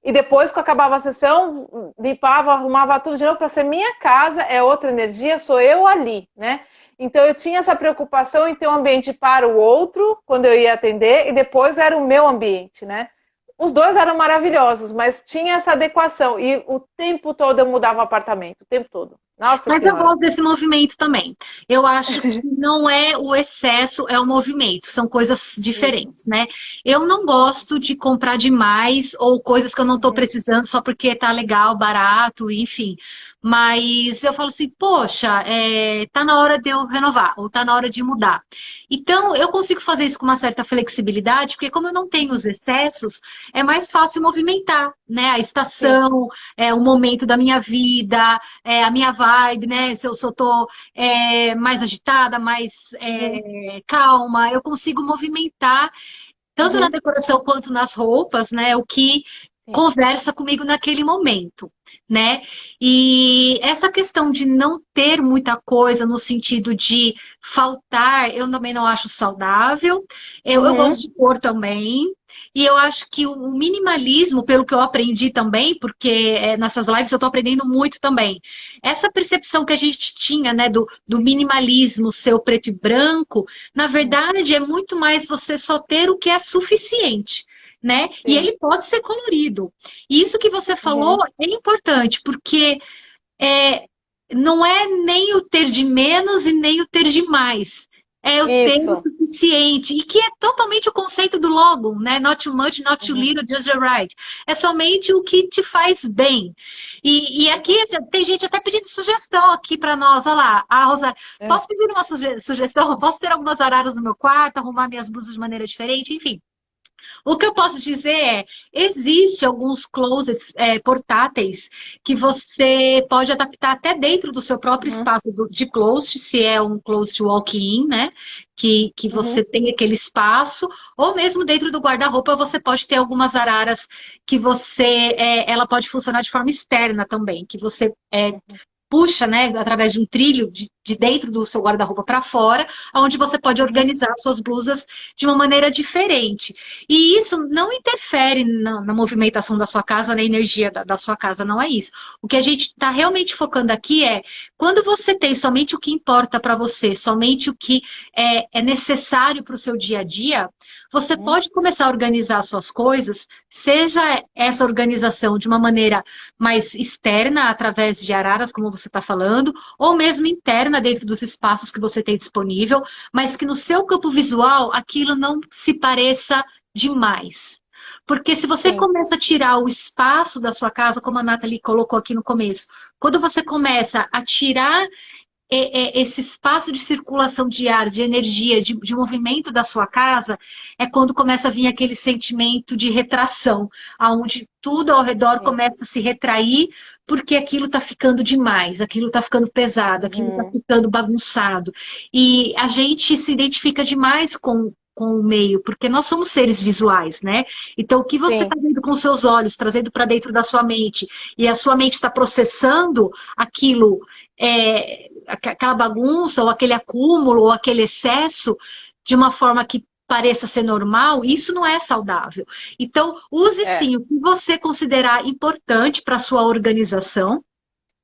E depois que acabava a sessão, limpava, arrumava tudo de novo para ser minha casa, é outra energia, sou eu ali, né? Então eu tinha essa preocupação em ter um ambiente para o outro quando eu ia atender e depois era o meu ambiente, né? Os dois eram maravilhosos, mas tinha essa adequação e o tempo todo eu mudava o apartamento, o tempo todo. Nossa Mas eu Senhora. gosto desse movimento também. Eu acho que não é o excesso, é o movimento. São coisas Isso. diferentes, né? Eu não gosto de comprar demais ou coisas que eu não estou Uhum. precisando só porque tá legal, barato, enfim. Mas eu falo assim, poxa, tá na hora de eu renovar ou tá na hora de mudar. Então, eu consigo fazer isso com uma certa flexibilidade, porque como eu não tenho os excessos, é mais fácil movimentar, né? A Sim. estação, o momento da minha vida, a minha vibe, né? Se eu tô mais agitada, mais Uhum. calma, eu consigo movimentar tanto na Uhum. decoração quanto nas roupas, né? O que Sim. conversa comigo naquele momento, né? E essa questão de não ter muita coisa no sentido de faltar, eu também não acho saudável. Eu Uhum. gosto de cor também. E eu acho que o minimalismo, pelo que eu aprendi também, porque nessas lives eu estou aprendendo muito também, essa percepção que a gente tinha, né, do minimalismo ser o preto e branco, na verdade, é muito mais você só ter o que é suficiente, né? E Sim. ele pode ser colorido. E isso que você falou Uhum. é importante, porque é, não é nem o ter de menos e nem o ter de mais. É o ter o Isso. suficiente. E que é totalmente o conceito do Logan, né? Not too much, not too Uhum. little, just the right. É somente o que te faz bem. E aqui tem gente até pedindo sugestão aqui para nós. Olha lá, a Rosário. É. Posso pedir uma sugestão? Posso ter algumas araras no meu quarto, arrumar minhas blusas de maneira diferente? Enfim. O que eu posso dizer existe alguns closets portáteis que você pode adaptar até dentro do seu próprio Uhum. espaço de closet, se é um closet walk-in, né? Que você Uhum. tem aquele espaço, ou mesmo dentro do guarda-roupa você pode ter algumas araras que ela pode funcionar de forma externa também, que você puxa, né, através de um trilho de dentro do seu guarda-roupa para fora, onde você pode organizar suas blusas de uma maneira diferente. E isso não interfere na movimentação da sua casa, na energia da sua casa, não é isso. O que a gente está realmente focando aqui é quando você tem somente o que importa para você, somente o que é necessário para o seu dia a dia, você pode começar a organizar suas coisas, seja essa organização de uma maneira mais externa, através de araras, como você está falando, ou mesmo interna, dentro dos espaços que você tem disponível, mas que no seu campo visual aquilo não se pareça demais. Porque se você Sim. começa a tirar o espaço da sua casa, como a Nathalie colocou aqui no começo, quando você começa a tirar esse espaço de circulação de ar, de energia, de movimento da sua casa, é quando começa a vir aquele sentimento de retração, aonde tudo ao redor Sim. começa a se retrair, porque aquilo está ficando demais, aquilo está ficando pesado, aquilo está ficando bagunçado. E a gente se identifica demais com o meio, porque nós somos seres visuais, né? Então, o que você Sim. está vendo com os seus olhos, trazendo para dentro da sua mente, e a sua mente está processando aquilo, aquela bagunça, ou aquele acúmulo, ou aquele excesso, de uma forma que pareça ser normal, isso não é saudável. Então, use sim o que você considerar importante para a sua organização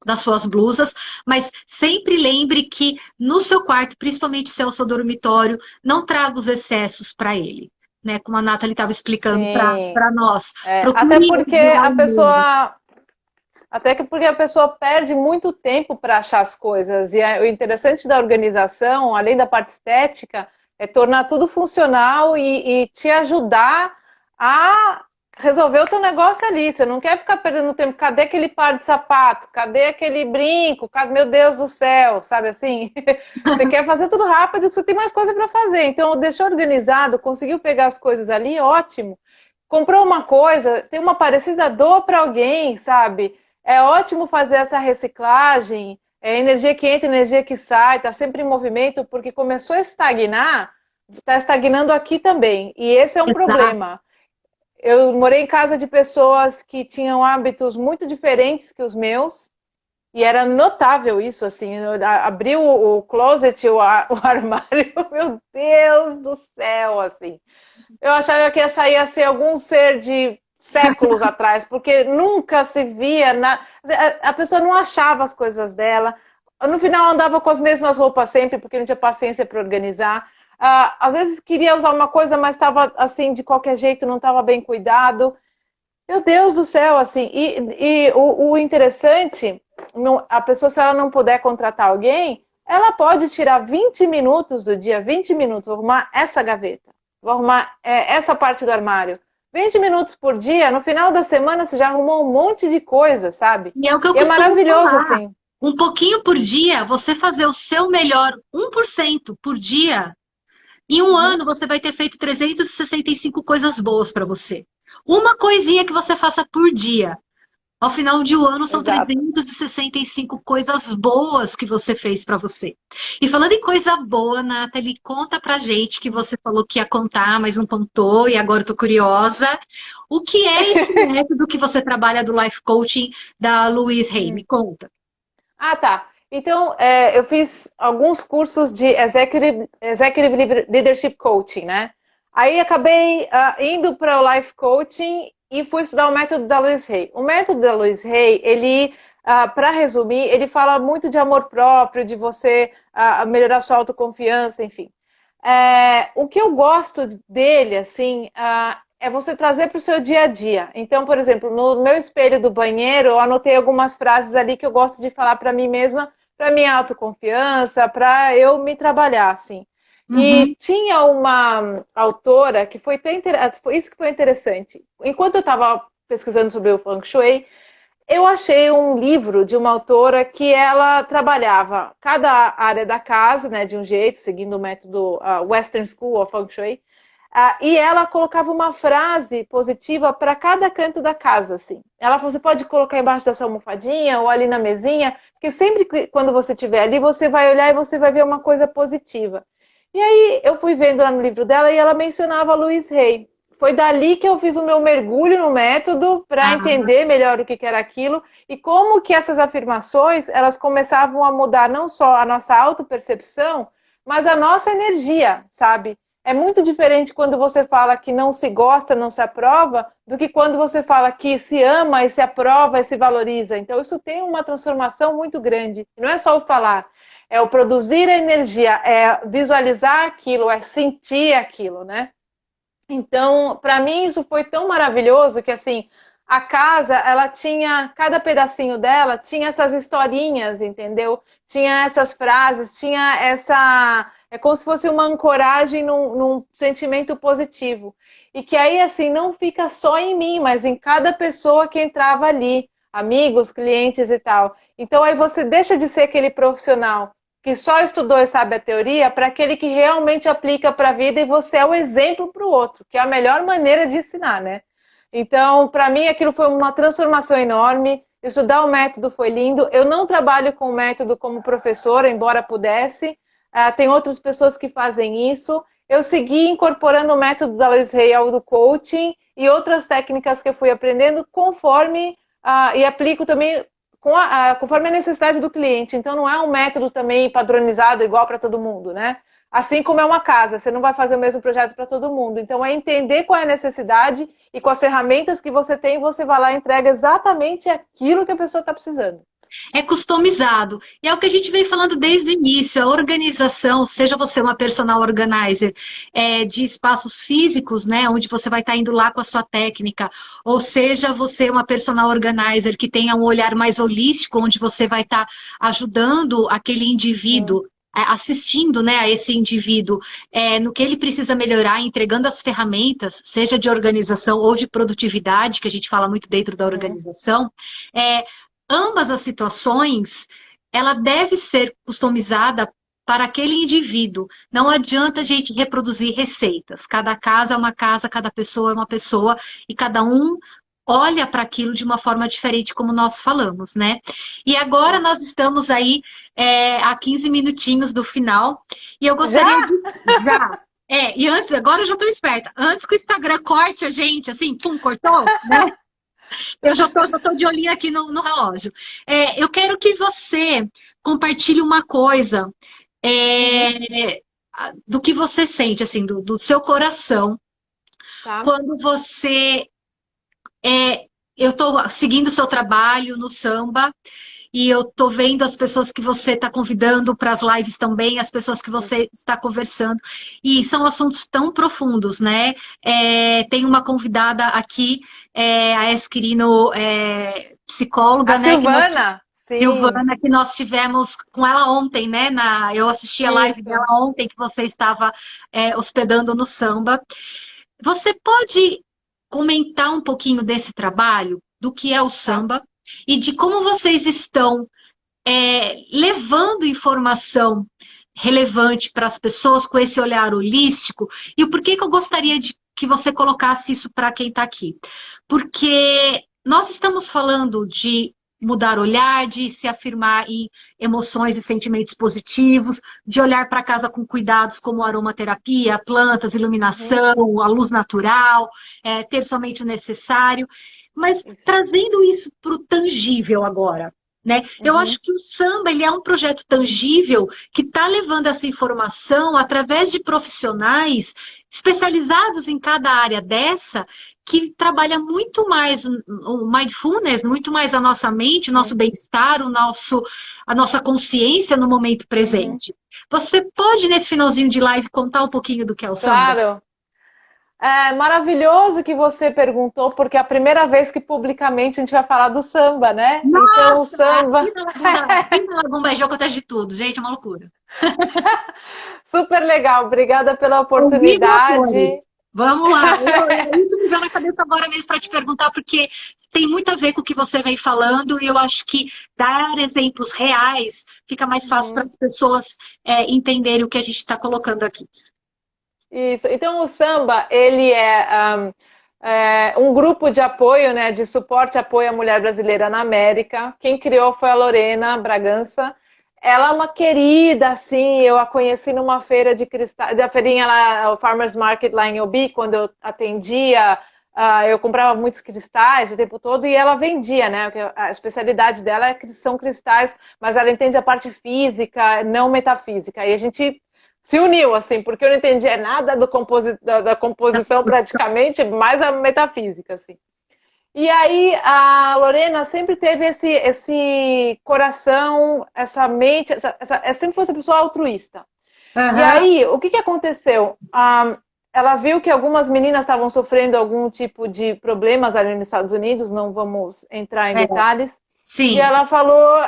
das suas blusas, mas sempre lembre que no seu quarto, principalmente se é o seu dormitório, não traga os excessos para ele. Né, como a Nathalie estava explicando Sim. para nós. Até Procure porque usar a o mínimo. pessoa. Até que porque a pessoa perde muito tempo para achar as coisas. E o interessante da organização, além da parte estética, é tornar tudo funcional e te ajudar a resolver o teu negócio ali. Você não quer ficar perdendo tempo. Cadê aquele par de sapato? Cadê aquele brinco? Meu Deus do céu, sabe assim? Você quer fazer tudo rápido, porque você tem mais coisa para fazer. Então, deixou organizado, conseguiu pegar as coisas ali, ótimo. Comprou uma coisa, tem uma parecida, doa para alguém, sabe? É ótimo fazer essa reciclagem, energia que entra, energia que sai, está sempre em movimento, porque começou a estagnar, está estagnando aqui também. E esse é um Exato. problema. Eu morei em casa de pessoas que tinham hábitos muito diferentes que os meus, e era notável isso, assim. Abriu o closet, o armário, meu Deus do céu, assim. Eu achava que essa ia ser algum ser de séculos atrás, porque nunca se via. A pessoa não achava as coisas dela. No final andava com as mesmas roupas sempre, porque não tinha paciência para organizar. Às vezes queria usar uma coisa, mas estava assim, de qualquer jeito, não estava bem cuidado. Meu Deus do céu, assim. E o interessante, a pessoa, se ela não puder contratar alguém, ela pode tirar 20 minutos do dia, 20 minutos, vou arrumar essa gaveta, vou arrumar essa parte do armário. 20 minutos por dia, no final da semana você já arrumou um monte de coisa, sabe? E é o que eu E é costumo maravilhoso, falar. assim. Um pouquinho por dia, você fazer o seu melhor 1% por dia, em um ano você vai ter feito 365 coisas boas para você. Uma coisinha que você faça por dia. Ao final de um ano são Exato. 365 coisas boas que você fez para você. E falando em coisa boa, Nathalie, conta pra gente que você falou que ia contar, mas não contou, e agora eu tô curiosa. O que é esse método que você trabalha do Life Coaching da Louise Hay? Me conta. Ah, tá. Então, eu fiz alguns cursos de Executive Leadership Coaching, né? Aí acabei indo para o Life Coaching e fui estudar o método da Louise Hay. O método da Louise Hay, ele, para resumir, ele fala muito de amor próprio, de você melhorar sua autoconfiança, enfim. O que eu gosto dele, assim, é você trazer para o seu dia a dia. Então, por exemplo, no meu espelho do banheiro, eu anotei algumas frases ali que eu gosto de falar para mim mesma, para minha autoconfiança, para eu me trabalhar, assim. E Uhum. tinha uma autora que foi isso que foi interessante. Enquanto eu estava pesquisando sobre o Feng Shui, eu achei um livro de uma autora que ela trabalhava cada área da casa, né, de um jeito, seguindo o método Western School of Feng Shui, e ela colocava uma frase positiva para cada canto da casa, assim. Ela falou, você pode colocar embaixo da sua almofadinha ou ali na mesinha, porque sempre que quando você estiver ali, você vai olhar e você vai ver uma coisa positiva. E aí eu fui vendo lá no livro dela e ela mencionava a Louise Hay. foi dali que eu fiz o meu mergulho no método para Ah, entender melhor o que era aquilo e como que essas afirmações elas começavam a mudar não só a nossa autopercepção, mas a nossa energia, sabe? É muito diferente quando você fala que não se gosta, não se aprova, do que quando você fala que se ama e se aprova e se valoriza. Então, isso tem uma transformação muito grande. Não é só o falar, é o produzir a energia, é visualizar aquilo, é sentir aquilo, né? Então, para mim, isso foi tão maravilhoso que, assim, a casa, ela tinha, cada pedacinho dela tinha essas historinhas, entendeu? Tinha essas frases, tinha essa. É como se fosse uma ancoragem num sentimento positivo. E que aí, assim, não fica só em mim, mas em cada pessoa que entrava ali, amigos, clientes e tal. Então, aí você deixa de ser aquele profissional que só estudou e sabe a teoria para aquele que realmente aplica para a vida e você é o exemplo para o outro, que é a melhor maneira de ensinar, né? Então, para mim, aquilo foi uma transformação enorme. Estudar o método foi lindo. Eu não trabalho com o método como professora, embora pudesse. Tem outras pessoas que fazem isso. Eu segui incorporando o método da Luiz Real do coaching e outras técnicas que eu fui aprendendo conforme e aplico também conforme a necessidade do cliente. Então, não é um método também padronizado igual para todo mundo, né? Assim como é uma casa, você não vai fazer o mesmo projeto para todo mundo. Então, é entender qual é a necessidade e com as ferramentas que você tem, você vai lá e entrega exatamente aquilo que a pessoa está precisando. é customizado. E é o que a gente vem falando desde o início, a organização, seja você uma personal organizer de espaços físicos, né, onde você vai estar indo lá com a sua técnica, ou seja você uma personal organizer que tenha um olhar mais holístico, onde você vai estar ajudando aquele indivíduo, assistindo, né, a esse indivíduo no que ele precisa melhorar, entregando as ferramentas, seja de organização ou de produtividade, que a gente fala muito dentro da Uhum. organização, é, ambas as situações, ela deve ser customizada para aquele indivíduo. Não adianta a gente reproduzir receitas. Cada casa é uma casa, cada pessoa é uma pessoa, e cada um olha para aquilo de uma forma diferente, como nós falamos, né? E agora Sim. nós estamos aí a 15 minutinhos do final, e eu Já? gostaria de. Já! E antes, agora eu já estou esperta. Antes que o Instagram corte a gente, assim, pum, cortou, né? Eu já tô de olhinho aqui no relógio. Eu quero que você compartilhe uma coisa Uhum. do que você sente, assim, do seu coração, Tá. quando você. Eu estou seguindo o seu trabalho no samba e eu estou vendo as pessoas que você está convidando para as lives também, as pessoas que você está conversando, e são assuntos tão profundos, né? Tem uma convidada aqui, a Esquirino, A psicóloga, né? Silvana? Sim. Silvana, que nós tivemos com ela ontem, né? Eu assisti a live dela Isso. ontem, que você estava hospedando no samba. Você pode comentar um pouquinho desse trabalho, do que é o Tá. samba, e de como vocês estão levando informação relevante para as pessoas com esse olhar holístico, e o porquê que eu gostaria de que você colocasse isso para quem está aqui. Porque nós estamos falando de mudar o olhar, de se afirmar em emoções e sentimentos positivos, de olhar para casa com cuidados como aromaterapia, plantas, Uhum. iluminação, a luz natural, ter somente o necessário, mas Isso. trazendo isso para o tangível agora. Né? Eu Uhum. acho que o samba ele é um projeto tangível que está levando essa informação através de profissionais especializados em cada área dessa, que trabalha muito mais o mindfulness, muito mais a nossa mente, o nosso Sim. bem-estar, a nossa consciência no momento Uhum. presente. Você pode, nesse finalzinho de live, contar um pouquinho do que é o samba? Claro. É maravilhoso que você perguntou, porque é a primeira vez que publicamente a gente vai falar do samba, né? Então, o Nossa! samba, Aqui na Laguna Baixo acontece de tudo, gente, é uma loucura. super legal. Obrigada pela Ouvi vapores. oportunidade. Vamos lá. Isso me veio na cabeça agora mesmo para te perguntar, porque tem muito a ver com o que você vem falando, e eu acho que dar exemplos reais fica mais fácil para Uhum. as pessoas entenderem o que a gente está colocando aqui. Isso. Então, o samba, ele um grupo de apoio, né, de suporte e apoio à mulher brasileira na América. Quem criou foi a Lorena Bragança. Ela é uma querida, assim, eu a conheci numa feira de cristais, da feirinha lá, o Farmers Market lá em Obi, quando eu atendia, eu comprava muitos cristais o tempo todo e ela vendia, né? Porque a especialidade dela é que são cristais, mas ela entende a parte física, não metafísica. E a gente se uniu, assim, porque eu não entendia nada da composição praticamente, mais a metafísica, assim. E aí a Lorena sempre teve esse coração, essa mente, sempre foi essa pessoa altruísta. E Aham, aí, o que aconteceu? Ela viu que algumas meninas estavam sofrendo algum tipo de problemas ali nos Estados Unidos, não vamos entrar em é, detalhes. E sim. ela falou,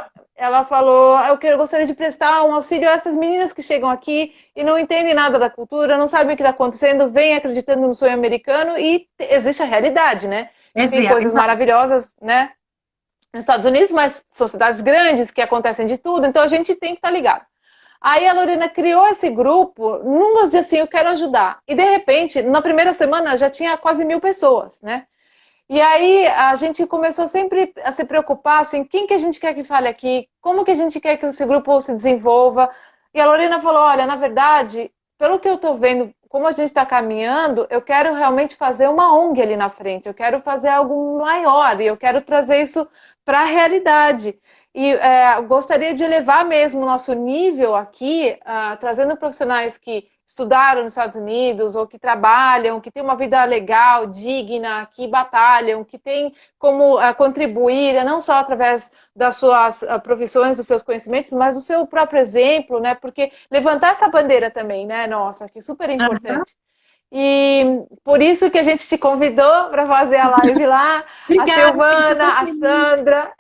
eu gostaria de prestar um auxílio a essas meninas que chegam aqui e não entendem nada da cultura, não sabem o que está acontecendo, vêm acreditando no sonho americano e existe a realidade, né? Tem coisas Exato. maravilhosas, né? Nos Estados Unidos, mas sociedades grandes que acontecem de tudo, então a gente tem que estar ligado. Aí a Lorena criou esse grupo, num dia assim, eu quero ajudar. E de repente, na primeira semana já tinha quase 1.000 pessoas, né? E aí a gente começou sempre a se preocupar, assim, quem que a gente quer que fale aqui, como que a gente quer que esse grupo se desenvolva. E a Lorena falou, olha, na verdade, pelo que eu estou vendo, como a gente está caminhando, eu quero realmente fazer uma ONG ali na frente, eu quero fazer algo maior, e eu quero trazer isso para a realidade. E gostaria de elevar mesmo o nosso nível aqui, trazendo profissionais que estudaram nos Estados Unidos ou que trabalham, que têm uma vida legal, digna, que batalham, que têm como contribuir, não só através das suas profissões, dos seus conhecimentos, mas do seu próprio exemplo, né? Porque levantar essa bandeira também, né? Nossa, que super Aham. importante. E por isso que a gente te convidou para fazer a live lá, a Obrigada, fiquei super Silvana, a feliz. Sandra,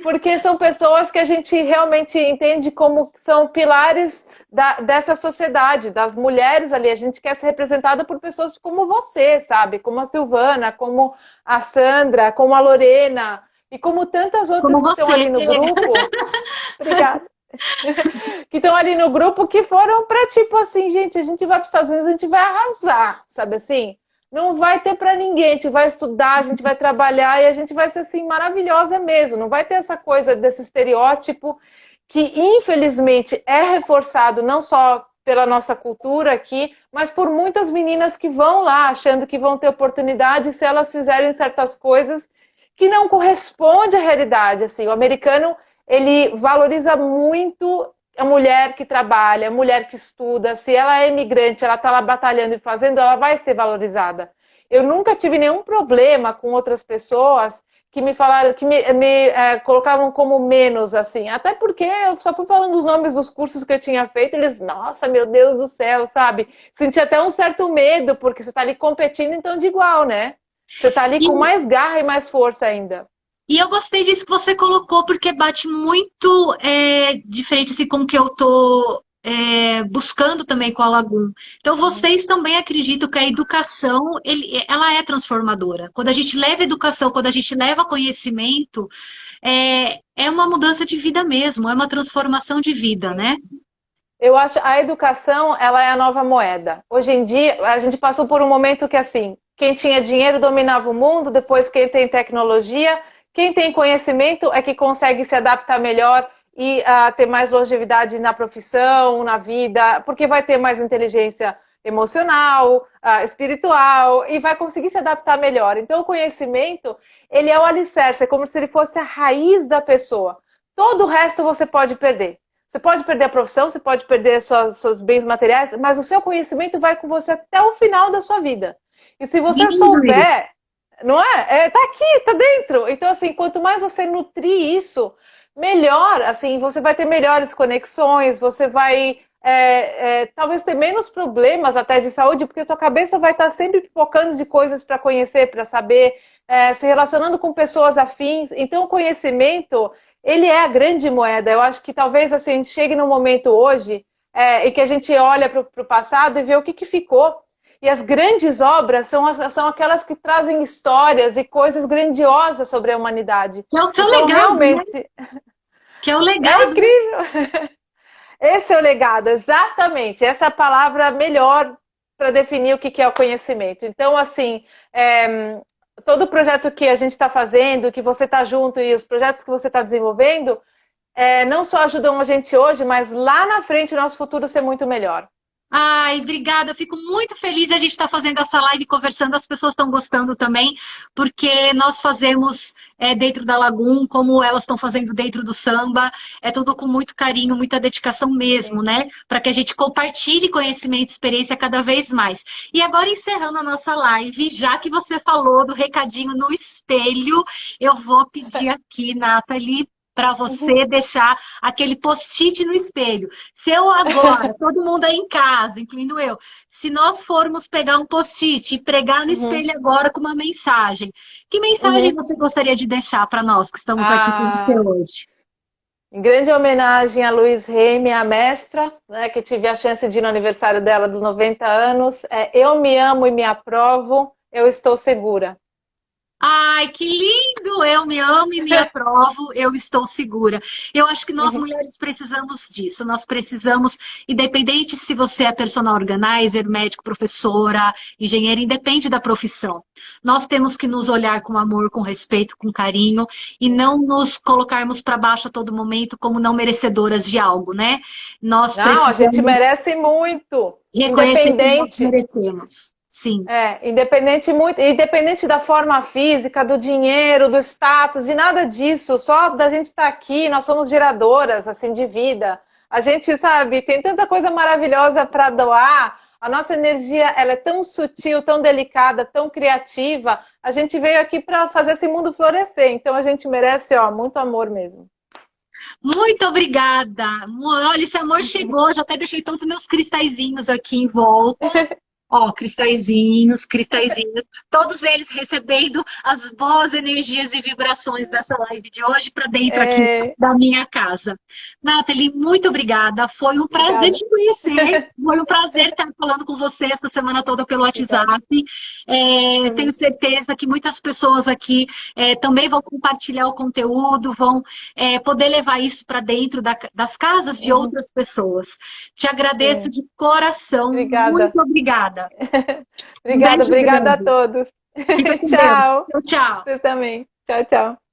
porque são pessoas que a gente realmente entende como são pilares dessa sociedade, das mulheres ali. A gente quer ser representada por pessoas como você, sabe? Como a Silvana, como a Sandra, como a Lorena e como tantas outras Como que estão você. ali no grupo. Obrigada. Que estão ali no grupo que foram para tipo assim, gente, a gente vai para os Estados Unidos, a gente vai arrasar, sabe assim? Não vai ter para ninguém, a gente vai estudar, a gente vai trabalhar e a gente vai ser assim maravilhosa mesmo. Não vai ter essa coisa desse estereótipo que infelizmente é reforçado não só pela nossa cultura aqui, mas por muitas meninas que vão lá achando que vão ter oportunidade se elas fizerem certas coisas que não corresponde à realidade. Assim, o americano ele valoriza muito a mulher que trabalha, a mulher que estuda. Se ela é imigrante, ela está lá batalhando e fazendo, ela vai ser valorizada. Eu nunca tive nenhum problema com outras pessoas que me falaram, que me colocavam como menos, assim. Até porque eu só fui falando os nomes dos cursos que eu tinha feito, eles, nossa, meu Deus do céu, sabe? Senti até um certo medo, porque você está ali competindo, então de igual, né? Você está ali E, com mais garra e mais força ainda. e eu gostei disso que você colocou, porque bate muito diferente assim, com o que eu tô buscando também com a Lagum. Então, Uhum. vocês também acreditam que a educação, ela é transformadora. Quando a gente leva educação, quando a gente leva conhecimento, é uma mudança de vida mesmo, é uma transformação de vida, Sim. né? Eu acho a educação, ela é a nova moeda. Hoje em dia, a gente passou por um momento que assim, quem tinha dinheiro dominava o mundo, depois quem tem tecnologia, quem tem conhecimento é que consegue se adaptar melhor e ter mais longevidade na profissão, na vida, porque vai ter mais inteligência emocional, espiritual e vai conseguir se adaptar melhor. Então, o conhecimento, ele é o alicerce, é como se ele fosse a raiz da pessoa. Todo o resto você pode perder. Você pode perder a profissão, você pode perder seus bens materiais, mas o seu conhecimento vai com você até o final da sua vida. E se você Lindo isso. souber, não é? Tá aqui, tá dentro. Então, assim, quanto mais você nutrir isso, melhor, assim, você vai ter melhores conexões, você vai talvez ter menos problemas até de saúde, porque a tua cabeça vai estar sempre pipocando de coisas para conhecer, para saber, se relacionando com pessoas afins. Então, o conhecimento ele é a grande moeda. Eu acho que talvez assim, a gente chegue num momento hoje em que a gente olha para o passado e vê o que ficou. E as grandes obras são aquelas que trazem histórias e coisas grandiosas sobre a humanidade. Que é o seu Então, legado, né? realmente, Que é o é legado. incrível. Esse é o legado, exatamente. Essa é a palavra melhor para definir o que é o conhecimento. Então, assim, todo projeto que a gente está fazendo, que você está junto e os projetos que você está desenvolvendo, não só ajudam a gente hoje, mas lá na frente o nosso futuro ser muito melhor. Ai, obrigada, eu fico muito feliz de a gente estar fazendo essa live conversando, as pessoas estão gostando também, porque nós fazemos dentro da Lagoon, como elas estão fazendo dentro do samba, é tudo com muito carinho, muita dedicação mesmo, Sim. né? Para que a gente compartilhe conhecimento e experiência cada vez mais. E agora, encerrando a nossa live, já que você falou do recadinho no espelho, eu vou pedir aqui, Nathalie, para você deixar aquele post-it no espelho. Se eu agora, todo mundo aí em casa, incluindo eu, se nós formos pegar um post-it e pregar no Uhum. espelho agora com uma mensagem, que mensagem Uhum. você gostaria de deixar para nós que estamos aqui com você Ah, hoje? em grande homenagem a Luiz Rey, minha mestra, né, que tive a chance de ir no aniversário dela dos 90 anos. Eu me amo e me aprovo, eu estou segura. Ai, que lindo! Eu me amo e me aprovo, eu estou segura. Eu acho que nós mulheres precisamos disso. Nós precisamos, independente se você é personal organizer, médico, professora, engenheira, independe da profissão. Nós temos que nos olhar com amor, com respeito, com carinho e não nos colocarmos para baixo a todo momento como não merecedoras de algo, né? Nós Não, a gente precisamos merece muito, reconhecer que nós independente. merecemos. Sim. Independente da forma física, do dinheiro, do status, de nada disso, só da gente estar aqui, nós somos geradoras, assim, de vida. A gente, sabe, tem tanta coisa maravilhosa para doar, a nossa energia, ela é tão sutil, tão delicada, tão criativa, a gente veio aqui para fazer esse mundo florescer, então a gente merece, ó, muito amor mesmo. Muito obrigada. Olha, esse amor chegou. Já até deixei todos os meus cristalzinhos aqui em volta. Ó, cristalzinhos, cristalzinhos. Todos eles recebendo as boas energias e vibrações dessa live de hoje para dentro aqui É, da minha casa. Nathalie, muito obrigada. Foi um prazer obrigada. te conhecer. Foi um prazer estar falando com você essa semana toda pelo Obrigada. WhatsApp. Tenho Uhum. certeza que muitas pessoas aqui também vão compartilhar o conteúdo, vão poder levar isso para dentro das casas de Uhum. outras pessoas. Te agradeço Sim. de coração. Obrigada. Muito obrigada. Um Obrigada, beijo obrigada a grande. todos. Fica com Deus. Tchau. Tchau, tchau. Vocês também. Tchau, tchau.